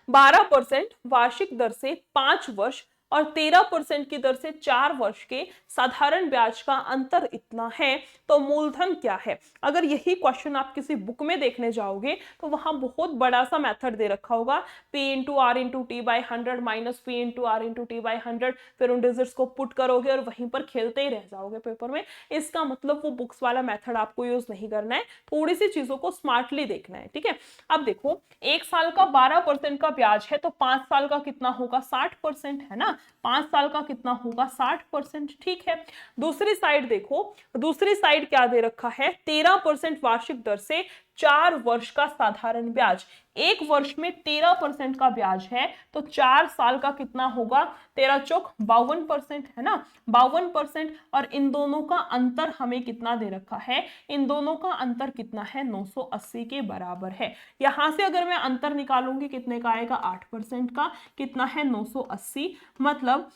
12% वार्षिक दर से 5 वर्ष और 13% की दर से 4 वर्ष के साधारण ब्याज का अंतर इतना है, तो मूलधन क्या है। अगर यही क्वेश्चन आप किसी बुक में देखने जाओगे तो वहां बहुत बड़ा सा मेथड दे रखा होगा, P into r into t by 100 minus P into r into t by 100, फिर उन डिजिट्स को पुट करोगे और वहीं पर खेलते ही रह जाओगे पेपर में। इसका मतलब वो बुक्स वाला मेथड आपको यूज नहीं करना है, थोड़ी सी चीजों को स्मार्टली देखना है, ठीक है। अब देखो, 1 साल का 12% का ब्याज है, तो 5 साल का कितना होगा, 60% है ना। 5 साल का कितना होगा, 60%, ठीक है। दूसरी साइड देखो, दूसरी साइड क्या दे रखा है, 13% वार्षिक दर से 4 वर्ष का साधारण ब्याज। 1 वर्ष में 13% का ब्याज है, तो 4 साल का कितना होगा, 13 चौक 52%, है ना, 52%। और इन दोनों का अंतर हमें कितना दे रखा है, इन दोनों का अंतर कितना है, 980 के बराबर है। यहां से अगर मैं अंतर निकालूंगी कितने का आएगा, 8% का, कितना है, 980। मतलब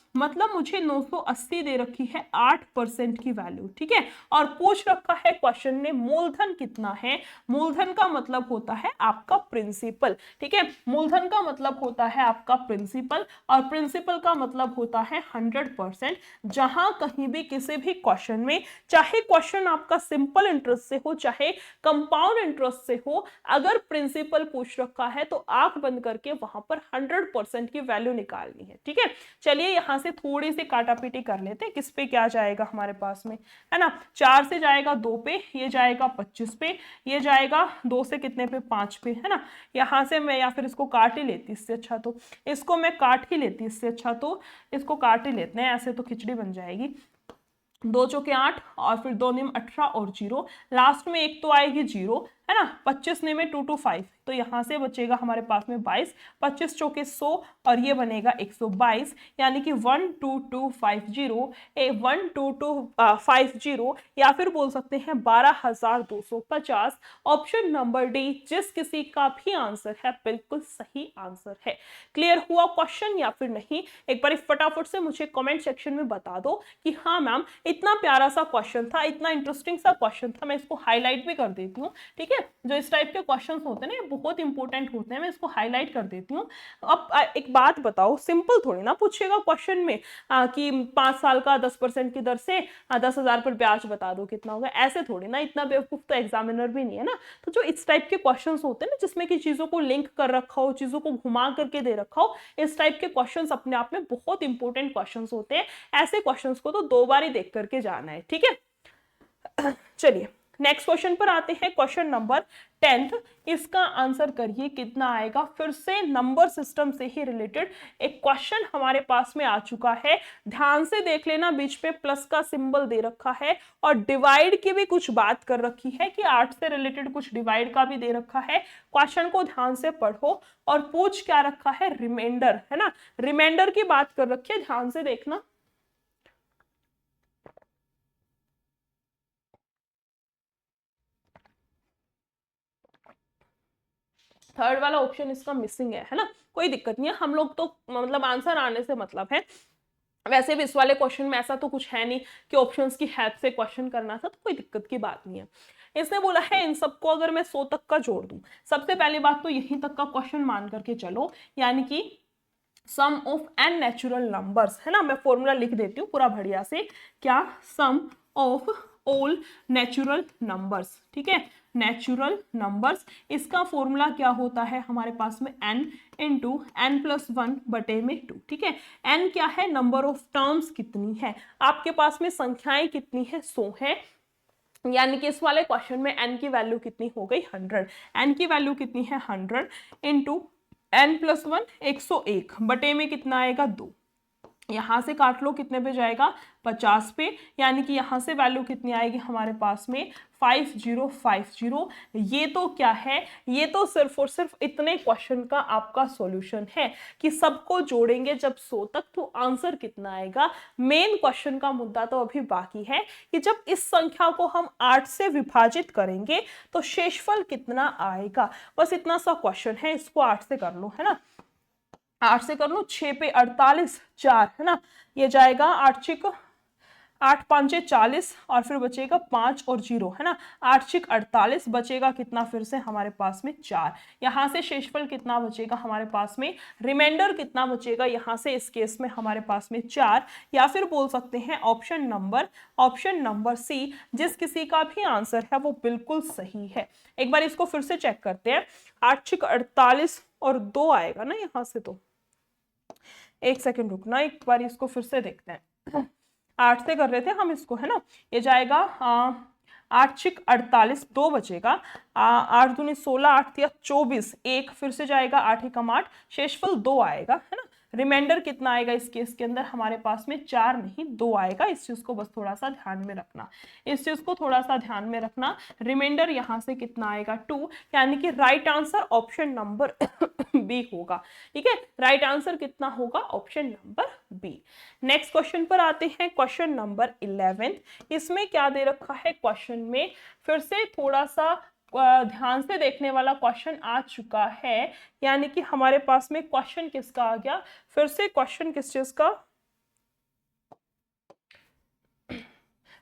मुझे 980 दे रखी है 8% की वैल्यू, ठीक है। और पूछ रखा है क्वेश्चन ने मूलधन कितना है। मूलधन का मतलब होता है आपका प्रिंसिपल, ठीक है। मूलधन का मतलब होता है आपका प्रिंसिपल, और प्रिंसिपल का मतलब होता है 100%। जहां कहीं भी किसी भी क्वेश्चन में, चाहे क्वेश्चन आपका सिंपल इंटरेस्ट से हो चाहे कंपाउंड इंटरेस्ट से हो, अगर प्रिंसिपल पूछ रखा है तो आंख बंद करके वहां पर 100% की वैल्यू निकालनी है, ठीक है। चलिए यहां से थोड़ी सी काटापीटी कर लेते हैं, किस पे क्या जाएगा हमारे पास में, है ना। 4 से जाएगा 2 पे, ये जाएगा 25 पे, ये जाएगा 2 से कितने पे, 5 पे, है ना। यहां से मैं या फिर इसको काट ही लेती, इससे अच्छा तो इसको मैं काट ही लेती, इससे अच्छा तो इसको काट ही लेते हैं, ऐसे तो खिचड़ी बन जाएगी। 2 चौके 8 और फिर 2 निम 18 और 0, लास्ट में एक तो आएगी 0, है ना। 25 ने में 2 to 5, तो यहां से बचेगा हमारे पास में 22, 25 चौके 100 और ये बनेगा 122, यानी कि 12250, 12250, या फिर बोल सकते हैं 12,250। ऑप्शन नंबर डी जिस किसी का भी आंसर है बिल्कुल सही आंसर है। क्लियर हुआ क्वेश्चन या फिर नहीं, एक बार फटाफट से मुझे कमेंट सेक्शन में बता दो कि हाँ मैम इतना प्यारा सा क्वेश्चन था, इतना इंटरेस्टिंग सा क्वेश्चन था। मैं इसको हाईलाइट भी कर देती हूँ, ठीक है। जो इस टाइप के क्वेश्चंस होते हैं ना, बहुत इंपॉर्टेंट होते हैं, मैं इसको हाईलाइट कर देती हूँ। अब एक बात बताओ, सिंपल थोड़ी ना पूछेगा क्वेश्चन में कि 5 साल का 10% की दर से 10,000 पर ब्याज बता दो कितना होगा, ऐसे थोड़ी ना, इतना बेवकूफ तो एग्जामिनर भी नहीं है ना। तो जो इस टाइप के क्वेश्चन होते हैं ना, जिसमें कि चीजों को लिंक कर रखा हो, चीजों को घुमा करके दे रखा हो, इस टाइप के क्वेश्चन अपने आप में बहुत इंपॉर्टेंट क्वेश्चन होते हैं। ऐसे क्वेश्चन को तो 2 बार ही देख करके जाना है, ठीक है। चलिए नेक्स्ट क्वेश्चन पर आते हैं, क्वेश्चन नंबर 10th। इसका आंसर करिए कितना आएगा। फिर से नंबर सिस्टम से ही रिलेटेड एक क्वेश्चन हमारे पास में आ चुका है, ध्यान से देख लेना, बीच पे प्लस का सिंबल दे रखा है और डिवाइड की भी कुछ बात कर रखी है कि 8 से रिलेटेड कुछ डिवाइड का भी दे रखा है। क्वेश्चन को ध्यान से पढ़ो और पूछ क्या रखा है, रिमाइंडर, है ना, रिमाइंडर की बात कर रखी है, ध्यान से देखना। थर्ड वाला ऑप्शन इसका मिसिंग है ना, कोई दिक्कत नहीं है, हम लोग तो मतलब आंसर आने से मतलब है। वैसे भी इस वाले क्वेश्चन में ऐसा तो कुछ है नहीं कि ऑप्शंस की हेल्प से क्वेश्चन करना था, तो कोई दिक्कत की बात नहीं है। इसने बोला है इन सबको अगर मैं 100 तक का जोड़ दूं, सबसे पहली बात तो यहीं तक का क्वेश्चन मान करके चलो, यानी कि सम ऑफ एन नेचुरल नंबर्स, है ना। मैं फॉर्मूला लिख देती हूँ पूरा बढ़िया से, क्या, सम ऑफ ऑल नेचुरल नंबर्स, ठीक है, नेचुरल नंबर्स। इसका फॉर्मूला क्या होता है हमारे पास में, n इंटू n+1 बटे में 2, ठीक है। n क्या है, नंबर ऑफ टर्म्स कितनी है, आपके पास में संख्याएं कितनी है, 100 है, यानी कि इस वाले क्वेश्चन में n की वैल्यू कितनी हो गई, 100। n की वैल्यू कितनी है, 100 इंटू n+1 101 बटे में कितना आएगा, 2। यहां से काट लो, कितने पे जाएगा, 50 पे, यानी कि यहां से वैल्यू कितनी आएगी हमारे पास में, 5050। ये तो क्या है, ये तो सिर्फ और सिर्फ इतने क्वेश्चन का आपका सॉल्यूशन है कि सबको जोड़ेंगे जब 100 तक तो आंसर कितना आएगा। मेन क्वेश्चन का मुद्दा तो अभी बाकी है कि जब इस संख्या को हम 8 से विभाजित करेंगे तो शेषफल कितना आएगा। बस इतना सा क्वेश्चन है, इसको 8 से कर लो, है ना, 8 से कर लो, 6 पे 48 4, है ना, ये जाएगा 8 6 8 5 40 और फिर बचेगा 5 और 0 है ना, 8 6 48, बचेगा कितना फिर से हमारे पास में 4। यहाँ से शेषफल कितना बचेगा हमारे पास में, रिमाइंडर कितना बचेगा यहाँ से इस केस में हमारे पास में 4, या फिर बोल सकते हैं ऑप्शन नंबर सी, जिस किसी का भी आंसर है वो बिल्कुल सही है। एक बार इसको फिर से चेक करते हैं, 8 6 48 और 2 आएगा ना यहाँ से, तो एक सेकंड रुकना, एक बार इसको फिर से देखते हैं। 8 से कर रहे थे हम इसको है ना, ये जाएगा 8 6 48, 2 बचेगा, 8 दूनी 16, 8 तिया 24, एक फिर से जाएगा, 8 एकम 8, शेषफल 2 आएगा है ना। रिमाइंडर कितना आएगा इस केस के अंदर हमारे पास में, 4 नहीं 2 आएगा। इस चीज को बस थोड़ा सा ध्यान में रखना, इस चीज को थोड़ा सा ध्यान में रखना। रिमाइंडर यहाँ से कितना आएगा 2, यानी कि right answer option number B होगा। ठीक है, राइट आंसर कितना होगा, option number B. Next question पर आते हैं, क्वेश्चन नंबर 11। इसमें क्या दे रखा है क्वेश्चन में, फिर से थोड़ा सा ध्यान से देखने वाला क्वेश्चन आ चुका है, यानी कि हमारे पास में क्वेश्चन किसका आ गया, फिर से क्वेश्चन किस चीज का,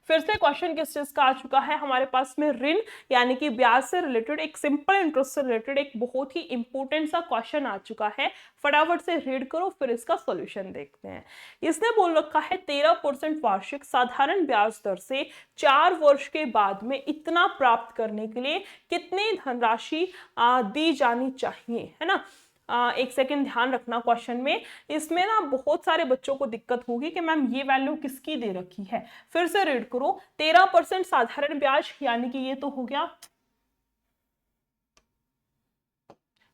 फिर से क्वेश्चन किस चीज का आ चुका है हमारे पास में, ऋण यानी कि ब्याज से रिलेटेड, एक सिंपल इंटरेस्ट से रिलेटेड एक बहुत ही इंपॉर्टेंट सा क्वेश्चन आ चुका है। फटाफट से रीड करो, फिर इसका सॉल्यूशन देखते हैं। इसने बोल रखा है 13% वार्षिक साधारण ब्याज दर से 4 वर्ष के बाद में इतना प्राप्त करने के लिए कितनी धनराशि दी जानी चाहिए, है ना। एक सेकंड ध्यान रखना क्वेश्चन में, इसमें ना बहुत सारे बच्चों को दिक्कत होगी कि मैम ये वैल्यू किसकी दे रखी है। फिर से रीड करो, 13% साधारण ब्याज यानी कि ये तो हो गया,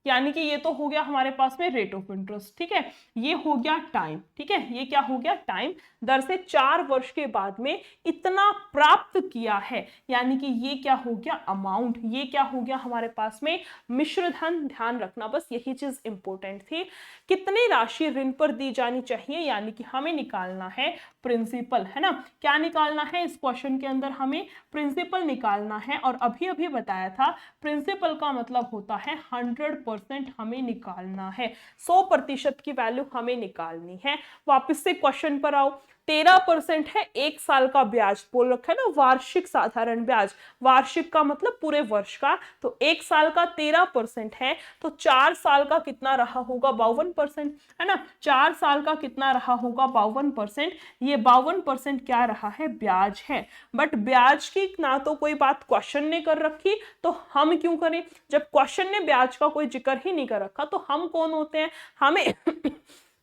यानी कि ये तो हो गया हमारे पास में रेट ऑफ इंटरेस्ट। ठीक है, ये हो गया टाइम। ठीक है, ये क्या हो गया, टाइम। दर से 4 वर्ष के बाद में इतना प्राप्त किया है, यानी कि ये क्या हो गया, अमाउंट। ये क्या हो गया हमारे पास में, मिश्र धन। ध्यान रखना, बस यही चीज इंपॉर्टेंट थी। कितनी राशि ऋण पर दी जानी चाहिए, यानी कि हमें निकालना है प्रिंसिपल, है ना। क्या निकालना है इस क्वेश्चन के अंदर, हमें प्रिंसिपल निकालना है। और अभी अभी बताया था प्रिंसिपल का मतलब होता है 100% हमें निकालना है, 100% की वैल्यू हमें निकालनी है। वापस से क्वेश्चन पर आओ, 13% है, 1 साल का ब्याज बोल रखा है ना, वार्षिक साधारण ब्याज। वार्षिक का मतलब पूरे वर्ष का, तो 1 साल का 13% है, तो 4 साल का कितना रहा होगा, 52%, है ना। 4 साल का कितना रहा होगा, 52%। ये 52% क्या रहा है, ब्याज है। बट ब्याज की ना तो कोई बात क्वेश्चन ने कर रखी, तो हम क्यों करें, जब क्वेश्चन ने ब्याज का कोई जिक्र ही नहीं कर रखा, तो हम कौन होते हैं, हमें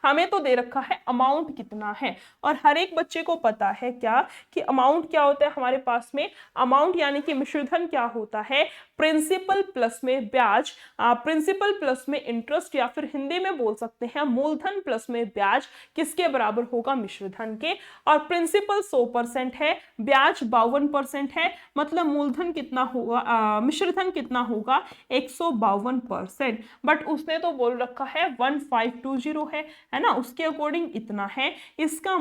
हमें तो दे रखा है अमाउंट कितना है। और हर एक बच्चे को पता है क्या कि अमाउंट क्या होता है हमारे पास में, अमाउंट यानी कि मिश्रधन क्या होता है, प्रिंसिपल प्लस में ब्याज, प्रिंसिपल प्लस में इंटरेस्ट, या फिर हिंदी में बोल सकते हैं मूलधन प्लस में ब्याज, किसके बराबर होगा, मिश्रधन के। और प्रिंसिपल 100% है, ब्याज 52% है, मतलब मूलधन कितना होगा, मिश्रधन कितना होगा, 152%। बट उसने तो बोल रखा है 1520 है ना, उसके अकॉर्डिंग इतना है। इसका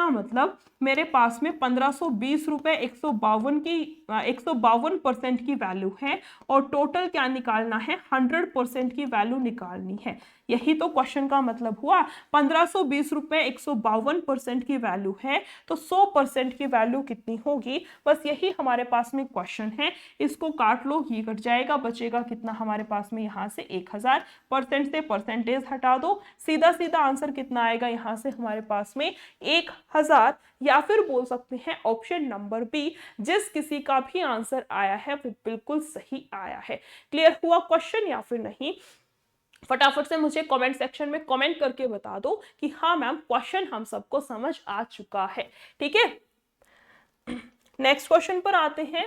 मतलब मेरे पास में 1520 रुपए 152% की वैल्यू है, और टोटल क्या निकालना है, 100% की वैल्यू निकालनी है। यही तो क्वेश्चन का मतलब हुआ। 1520 रुपए 152% की वैल्यू है, तो 100% की वैल्यू कितनी होगी, बस यही हमारे पास में क्वेश्चन है। इसको काट लो, ये कट जाएगा, बचेगा कितना हमारे पास में, यहाँ से 1000, परसेंट से परसेंटेज हटा दो, सीधा सीधा आंसर कितना आएगा यहाँ से हमारे पास में 1000। या फिर बोल सकते हैं ऑप्शन नंबर बी, जिस किसी का भी आंसर आया है वो बिल्कुल सही आया है। क्लियर हुआ क्वेश्चन या फिर नहीं, फटाफट से मुझे कमेंट सेक्शन में कमेंट करके बता दो कि हाँ मैम क्वेश्चन हम सबको समझ आ चुका है। ठीक है, नेक्स्ट क्वेश्चन पर आते हैं।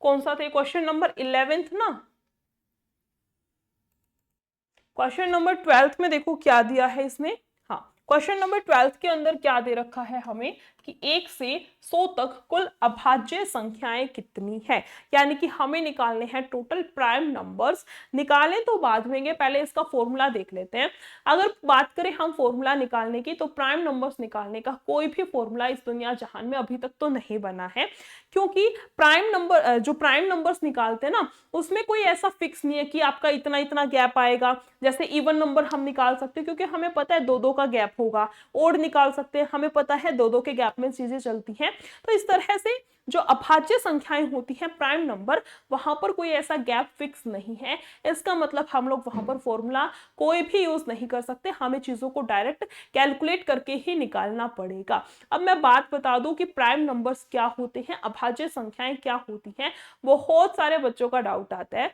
कौन सा थे, क्वेश्चन नंबर 11 ना, क्वेश्चन नंबर 12 में देखो क्या दिया है इसने। हाँ, क्वेश्चन नंबर 12 के अंदर क्या दे रखा है हमें कि 1 से 100 तक कुल अभाज्य संख्याएं कितनी है, यानी कि हमें निकालने हैं टोटल प्राइम नंबर्स। निकालें तो बाद में, पहले इसका फॉर्मूला देख लेते हैं। अगर बात करें हम फॉर्मूला निकालने की, तो प्राइम नंबर्स निकालने का कोई भी फॉर्मूला इस दुनिया जहान में अभी तक तो नहीं बना है, क्योंकि प्राइम नंबर जो प्राइम नंबर्स निकालते हैं ना, उसमें कोई ऐसा फिक्स नहीं है कि आपका इतना इतना गैप आएगा। जैसे इवन नंबर हम निकाल सकते हैं क्योंकि हमें पता है दो दो का गैप होगा, ओड निकाल सकते हैं, हमें पता है दो दो के गैप में चीजें चलती हैं। तो इस तरह से जो अभाज्य संख्याएं होती हैं प्राइम नंबर, वहां पर कोई ऐसा गैप फिक्स नहीं है। इसका मतलब हम लोग वहां पर फॉर्मूला कोई भी यूज नहीं कर सकते, हमें चीजों को डायरेक्ट कैलकुलेट करके ही निकालना पड़ेगा। अब मैं बात बता दूं कि प्राइम नंबर्स क्या होते हैं, अभाज्य संख्याएं क्या होती हैं। बहुत सारे बच्चों का डाउट आता है।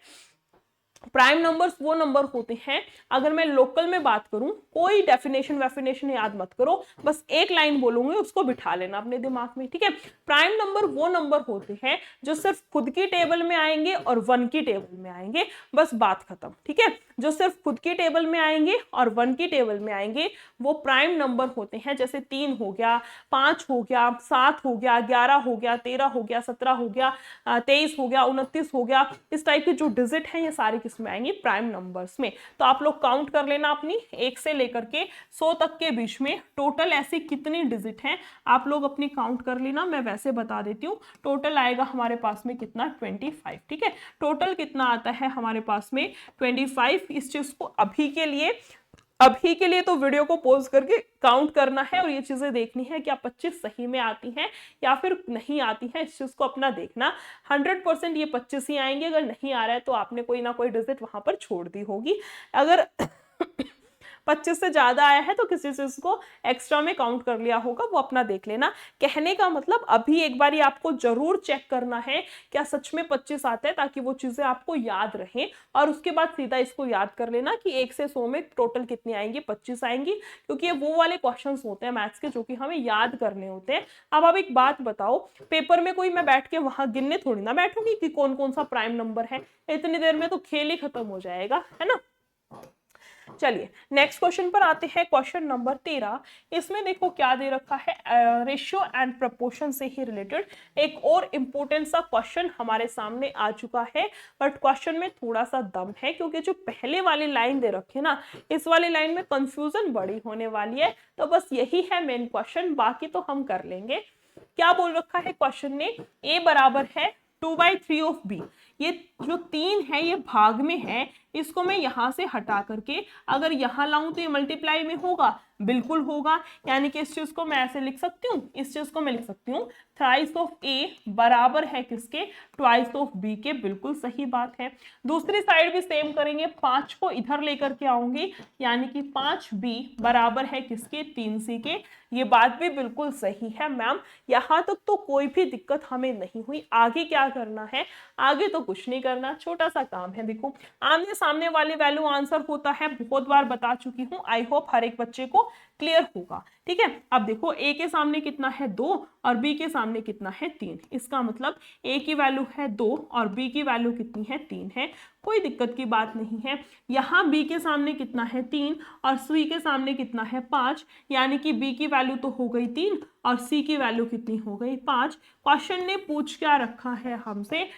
प्राइम नंबर्स वो नंबर होते हैं, अगर मैं लोकल में बात करूं, कोई डेफिनेशन याद मत करो, बस एक लाइन बोलूंगी, उसको बिठा लेना अपने दिमाग में, ठीक है। प्राइम नंबर वो नंबर होते हैं जो सिर्फ खुद की टेबल में आएंगे और 1 की टेबल में आएंगे, बस बात खत्म, ठीक है। जो सिर्फ खुद की टेबल में आएंगे और 1 की टेबल में आएंगे वो प्राइम नंबर होते हैं। जैसे 3 हो गया, 5 हो गया, 7 हो गया, 11 हो गया, 13 हो गया, 17 हो गया, 23 हो गया, 29 हो गया। इस टाइप के जो डिजिट हैं ये सारे किसमें आएंगे, प्राइम नंबर्स में। तो आप लोग काउंट कर लेना अपनी 1 से लेकर के 100 तक के बीच में टोटल ऐसी कितनी डिजिट हैं, आप लोग अपनी काउंट कर लेना। मैं वैसे बता देती हूँ, टोटल आएगा हमारे पास में कितना, 25, ठीक है। टोटल कितना आता है हमारे पास में 25। इस चीज को अभी के लिए तो वीडियो को पॉज करके काउंट करना है और ये चीजें देखनी है कि आप 25 सही में आती हैं या फिर नहीं आती हैं। इस चीज को अपना देखना। 100% ये 25 ही आएंगे, अगर नहीं आ रहा है तो आपने कोई ना कोई डिजिट वहां पर छोड़ दी होगी। अगर 25 से ज्यादा आया है तो किसी चीज को एक्स्ट्रा में काउंट कर लिया होगा, वो अपना देख लेना। कहने का मतलब अभी एक बार आपको जरूर चेक करना है क्या सच में 25 आता है, ताकि वो चीजें आपको याद रहें और उसके बाद सीधा इसको याद कर लेना कि 1 से 100 में टोटल कितनी आएंगी, 25 आएंगी, क्योंकि ये वो वाले क्वेश्चंस होते हैं मैथ्स के जो कि हमें याद करने होते हैं। अब एक बात बताओ, पेपर में कोई मैं बैठ के वहां गिनने थोड़ी ना बैठूंगी कि कौन कौन सा प्राइम नंबर है, इतनी देर में तो खेल ही खत्म हो जाएगा, है ना। चलिए नेक्स्ट क्वेश्चन पर आते हैं, क्वेश्चन नंबर 13। इसमें देखो क्या दे रखा है, रेशियो एंड प्रपोर्शन से ही रिलेटेड एक और इंपॉर्टेंट सा क्वेश्चन हमारे सामने आ चुका है। बट क्वेश्चन में थोड़ा सा दम है, क्योंकि जो पहले वाली लाइन दे रखी है ना, इस वाली लाइन में कंफ्यूजन बड़ी होने वाली है। तो बस यही है मेन क्वेश्चन, बाकी तो हम कर लेंगे। क्या बोल रखा है क्वेश्चन ने, a बराबर है 2/3 ऑफ b। ये जो 3 है ये भाग में है, इसको मैं यहां से हटा करके अगर यहां लाऊं तो ये मल्टीप्लाई में होगा, बिल्कुल होगा। यानी कि इस चीज को मैं ऐसे लिख सकती हूँ, इस चीज को मैं लिख सकती हूँ थ्राइस ऑफ ए बराबर है किसके, ट्वाइस ऑफ बी के। बिल्कुल सही बात है। दूसरी साइड भी सेम करेंगे, 5 को इधर लेकर के आऊंगी, यानी कि 5b बराबर है किसके, 3c के। ये बात भी बिल्कुल सही है मैम, यहां तक तो कोई भी दिक्कत हमें नहीं हुई। आगे क्या करना है, आगे तो कुछ नहीं करना, छोटा सा काम है। देखो आमने सामने वाली वैल्यू आंसर होता है, बहुत बार बता चुकी हूँ, आई होप हर एक बच्चे को क्लियर होगा, ठीक है। अब देखो a के सामने कितना है 2 और b के सामने कितना है 3। इसका मतलब a की वैल्यू है 2 और b की वैल्यू कितनी है, 3 है, कोई दिक्कत की बात नहीं है। यहाँ b के सामने कितना है 3 और c के सामने कितना है 5, यानी कि b की वैल्यू तो हो गई 3 और c की वैल्यू कितनी हो गई 5। क्वेश्चन ने पूछ क्या रखा है हमसे,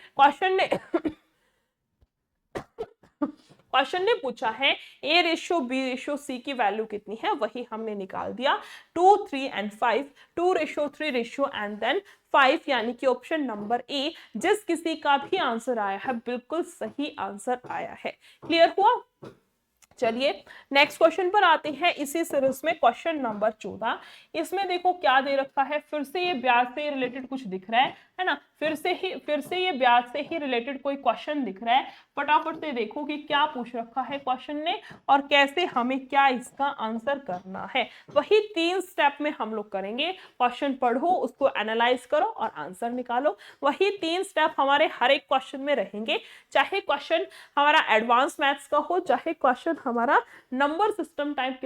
क्वेश्चन ने पूछा है a ratio b ratio c की वैल्यू कितनी है, वही हमने निकाल दिया 2, 3 and 5, 2 ratio 3 ratio and then 5, यानी कि ऑप्शन नंबर ए जिस किसी का भी आंसर आया है बिल्कुल सही आंसर आया है। क्लियर हुआ। चलिए नेक्स्ट क्वेश्चन पर आते हैं, इसी सीरीज में क्वेश्चन नंबर 14। इसमें देखो क्या दे रखा है, फिर से ये ब्याज से रिलेटेड कुछ दिख रहा है ना, फिर से ये ब्याज से ही रिलेटेड कोई क्वेश्चन दिख रहा है। फटाफट से देखो कि क्या पूछ रखा है क्वेश्चन ने और कैसे हमें क्या इसका आंसर करना है। वही 3 स्टेप में हम लोग करेंगे, क्वेश्चन पढ़ो, उसको एनालाइज करो और आंसर निकालो। वही 3 स्टेप हमारे हर एक क्वेश्चन में रहेंगे, चाहे क्वेश्चन हमारा एडवांस मैथ्स का हो, चाहे क्वेश्चन हमारा नंबर सिस्टम टाइप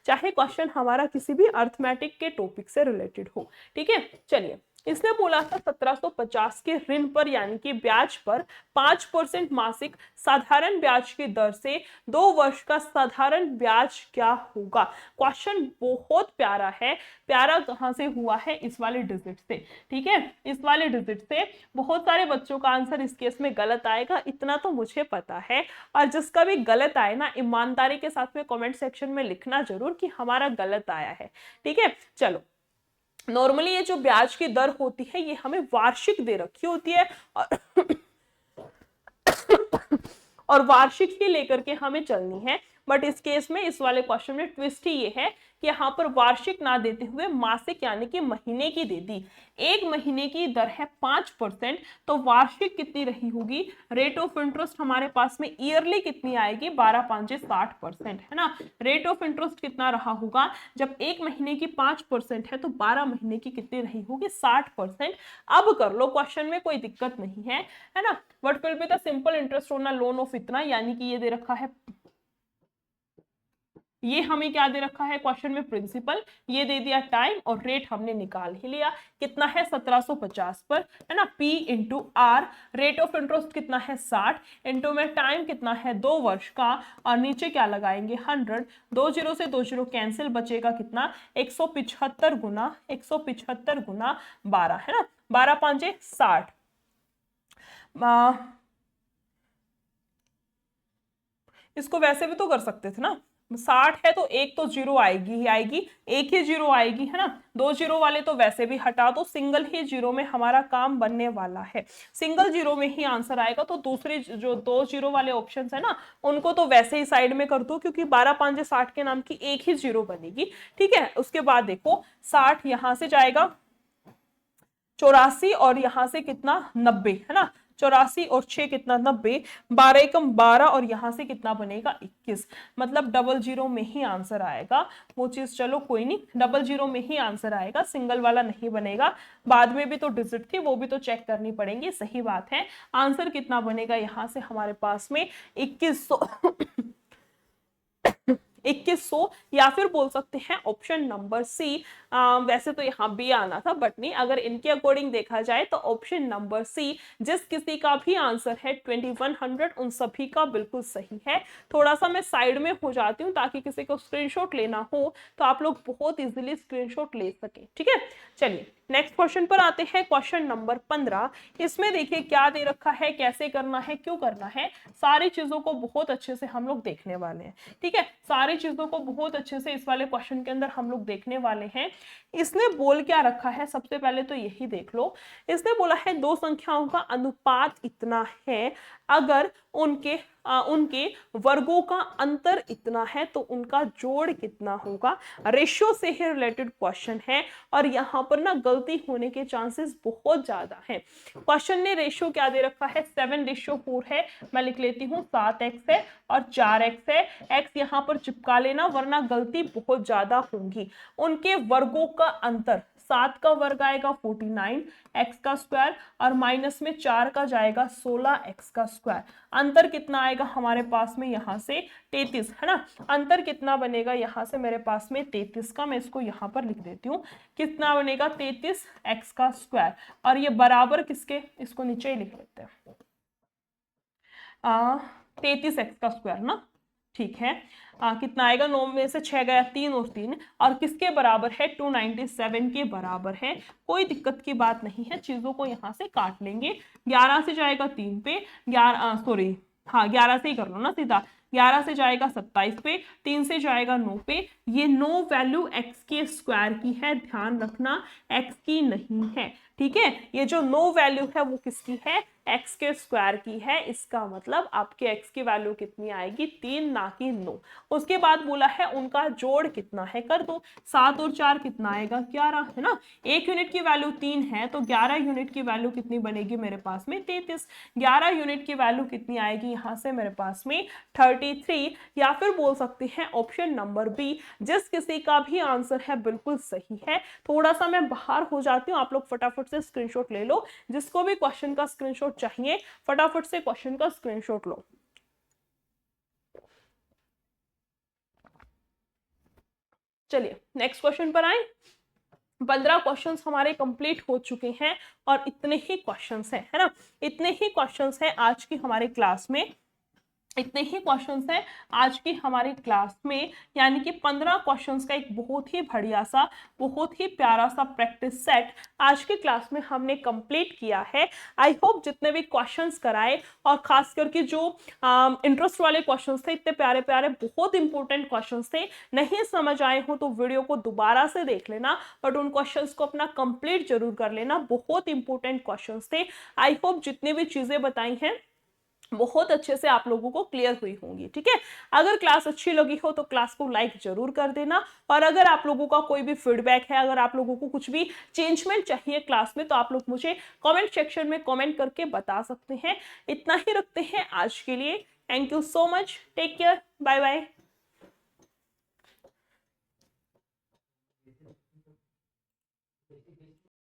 चाहे क्वेश्चन हमारा किसी भी अर्थमेटिक के टॉपिक से रिलेटेड हो, ठीक है। चलिए इसने बोला था 1750 के ऋण पर यानी कि ब्याज पर 5% मासिक साधारण ब्याज की दर से 2 वर्ष का साधारण ब्याज क्या होगा। क्वेश्चन बहुत प्यारा है। प्यारा कहां से हुआ है, इस वाले डिजिट से। ठीक है, इस वाले डिजिट से बहुत सारे बच्चों का आंसर इस केस में गलत आएगा, इतना तो मुझे पता है। और जिसका भी गलत आए ना, ईमानदारी के साथ में कमेंट सेक्शन में लिखना जरूर कि हमारा गलत आया है। ठीक है, चलो। नॉर्मली ये जो ब्याज की दर होती है ये हमें वार्षिक दे रखी होती है और वार्षिक ही लेकर के हमें चलनी है। बट इस केस में, इस वाले क्वेश्चन में ट्विस्ट ही ये है कि यहाँ पर वार्षिक ना देते हुए मासिक यानी कि महीने की दे दी। एक महीने की दर है 5%, तो वार्षिक कितनी रही होगी, रेट ऑफ इंटरेस्ट हमारे पास में ईयरली कितनी आएगी, 12 5 60%, है ना। रेट ऑफ इंटरेस्ट कितना रहा होगा, जब एक महीने की 5% है तो 12 महीने की कितनी रही होगी, 60%। अब कर लो, क्वेश्चन में कोई दिक्कत नहीं है ना। What will be the simple interest on a loan of इतना, यानी कि ये दे रखा है, ये हमें क्या दे रखा है क्वेश्चन में, प्रिंसिपल, ये दे दिया टाइम, और रेट हमने निकाल ही लिया, कितना है 1750 पर, है ना। P into r, rate of interest कितना है 60, इंटू में टाइम कितना है 2 वर्ष का, और नीचे क्या लगाएंगे 100, 2 जीरो से 2 जीरो कैंसिल, बचेगा कितना 175 गुना 175 गुना 12, है ना। 12 5 60। इसको वैसे भी तो कर सकते थे ना, 60 है तो एक तो जीरो आएगी ही आएगी, एक ही जीरो आएगी, है ना। 2 जीरो वाले तो वैसे भी हटा दो, सिंगल ही जीरो में हमारा काम बनने वाला है, सिंगल जीरो में ही आंसर आएगा। तो दूसरी जो 2 जीरो वाले ऑप्शन है ना, उनको तो वैसे ही साइड में कर दो, क्योंकि 12 5 60 के नाम की एक ही जीरो बनेगी। ठीक है, उसके बाद देखो 60 यहां से जाएगा 84, और यहां से कितना 90, है ना। 84 और 6 कितना 90, 12 एकम 12, और यहां से कितना बनेगा 21, मतलब डबल जीरो में ही आंसर आएगा वो चीज। चलो कोई नहीं, डबल जीरो में ही आंसर आएगा, सिंगल वाला नहीं बनेगा। बाद में भी तो डिजिट थी, वो भी तो चेक करनी पड़ेंगी, सही बात है। आंसर कितना बनेगा यहां से हमारे पास में 2100 2100, या फिर बोल सकते हैं ऑप्शन नंबर सी। वैसे तो यहाँ बी आना था, बट नहीं, अगर इनके अकॉर्डिंग देखा जाए तो ऑप्शन नंबर सी, जिस किसी का भी आंसर है 2100, उन सभी का बिल्कुल सही है। थोड़ा सा मैं साइड में हो जाती हूँ ताकि किसी को स्क्रीनशॉट लेना हो तो आप लोग बहुत इजीली स्क्रीनशॉट ले सके। ठीक है, चलिए नेक्स्ट क्वेश्चन पर आते हैं, क्वेश्चन नंबर 15। इसमें देखिए क्या दे रखा है, कैसे करना है, क्यों करना है, सारी चीजों को बहुत अच्छे से हम लोग देखने वाले हैं। ठीक है, सारी चीजों को बहुत अच्छे से इस वाले क्वेश्चन के अंदर हम लोग देखने वाले हैं। इसने बोल क्या रखा है, सबसे पहले तो यही देख लो। इसने बोला है दो संख्याओं का अनुपात इतना है, अगर उनके वर्गों का अंतर इतना है तो उनका जोड़ कितना होगा। रेशियो से ही रिलेटेड क्वेश्चन है, और यहाँ पर ना गलती होने के चांसेस बहुत ज्यादा हैं। क्वेश्चन ने रेशियो क्या दे रखा है, 7:4 है, मैं लिख लेती हूँ 7x है और 4x है। x यहाँ पर चिपका लेना, वरना गलती बहुत ज्यादा होंगी। उनके वर्गों का अंतर, 7 का वर्ग आएगा 49 x का स्क्वायर, और माइनस में 4 का जाएगा 16 x का स्क्वायर। अंतर कितना आएगा हमारे पास में यहाँ से 33, है ना। अंतर कितना बनेगा यहाँ से मेरे पास में 33 का, मैं इसको यहाँ पर लिख देती हूँ, कितना बनेगा 33 x का स्क्वायर, और ये बराबर किसके, इसको नीचे ही लिख लेते हैं 33 x का स्क्वायर ना। ठीक है, कितना आएगा, 9 में से 6 गया 3 और 3, और किसके बराबर है 297 के बराबर है। कोई दिक्कत की बात नहीं है, चीजों को यहाँ से काट लेंगे। 11 से जाएगा 3 पे, 11 सॉरी, हाँ 11 से ही कर लो ना सीधा, 11 से जाएगा 27 पे, 3 से जाएगा 9 पे। ये 9 वैल्यू x के स्क्वायर की है, ध्यान रखना x की नहीं है। ठीक है, ये जो 9 वैल्यू है वो किसकी है, x के स्क्वायर की है। इसका मतलब आपके x की वैल्यू कितनी आएगी, 3, ना कि 9। उसके बाद बोला है उनका जोड़ कितना है, कर दो, 7 और 4 कितना आएगा 11, है ना। 1 यूनिट की वैल्यू 3 है तो 11 यूनिट की वैल्यू कितनी बनेगी मेरे पास में 33। 11 यूनिट की वैल्यू कितनी आएगी यहाँ से मेरे पास में 33, या फिर बोल सकते हैं ऑप्शन नंबर बी, जिस किसी का भी आंसर है बिल्कुल सही है। थोड़ा सा मैं बाहर हो जाती हूँ, आप लोग फटाफट से स्क्रीनशॉट ले लो, जिसको भी क्वेश्चन का स्क्रीनशॉट चाहिए फटाफट से क्वेश्चन का स्क्रीनशॉट लो। चलिए नेक्स्ट क्वेश्चन पर आए। 15 क्वेश्चंस हमारे कंप्लीट हो चुके हैं और इतने ही क्वेश्चंस हैं, है ना, इतने ही क्वेश्चंस हैं आज की हमारे क्लास में, इतने ही क्वेश्चंस हैं आज की हमारी क्लास में, यानी कि 15 क्वेश्चंस का एक बहुत ही बढ़िया सा, बहुत ही प्यारा सा प्रैक्टिस सेट आज की क्लास में हमने कंप्लीट किया है। आई होप जितने भी क्वेश्चंस कराए और खास करके जो इंटरेस्ट वाले क्वेश्चंस थे, इतने प्यारे प्यारे बहुत इंपॉर्टेंट क्वेश्चंस थे, नहीं समझ आए हो तो वीडियो को दोबारा से देख लेना, बट उन क्वेश्चंस को अपना कंप्लीट जरूर कर लेना, बहुत इंपॉर्टेंट क्वेश्चंस थे। आई होप जितनी भी चीजें बताई हैं बहुत अच्छे से आप लोगों को क्लियर हुई होंगी, ठीक है। अगर क्लास अच्छी लगी हो तो क्लास को लाइक जरूर कर देना, और अगर आप लोगों का कोई भी फीडबैक है, अगर आप लोगों को कुछ भी चेंजमेंट चाहिए क्लास में, तो आप लोग मुझे कमेंट सेक्शन में कमेंट करके बता सकते हैं। इतना ही रखते हैं आज के लिए। Thank you so much, take care, bye bye.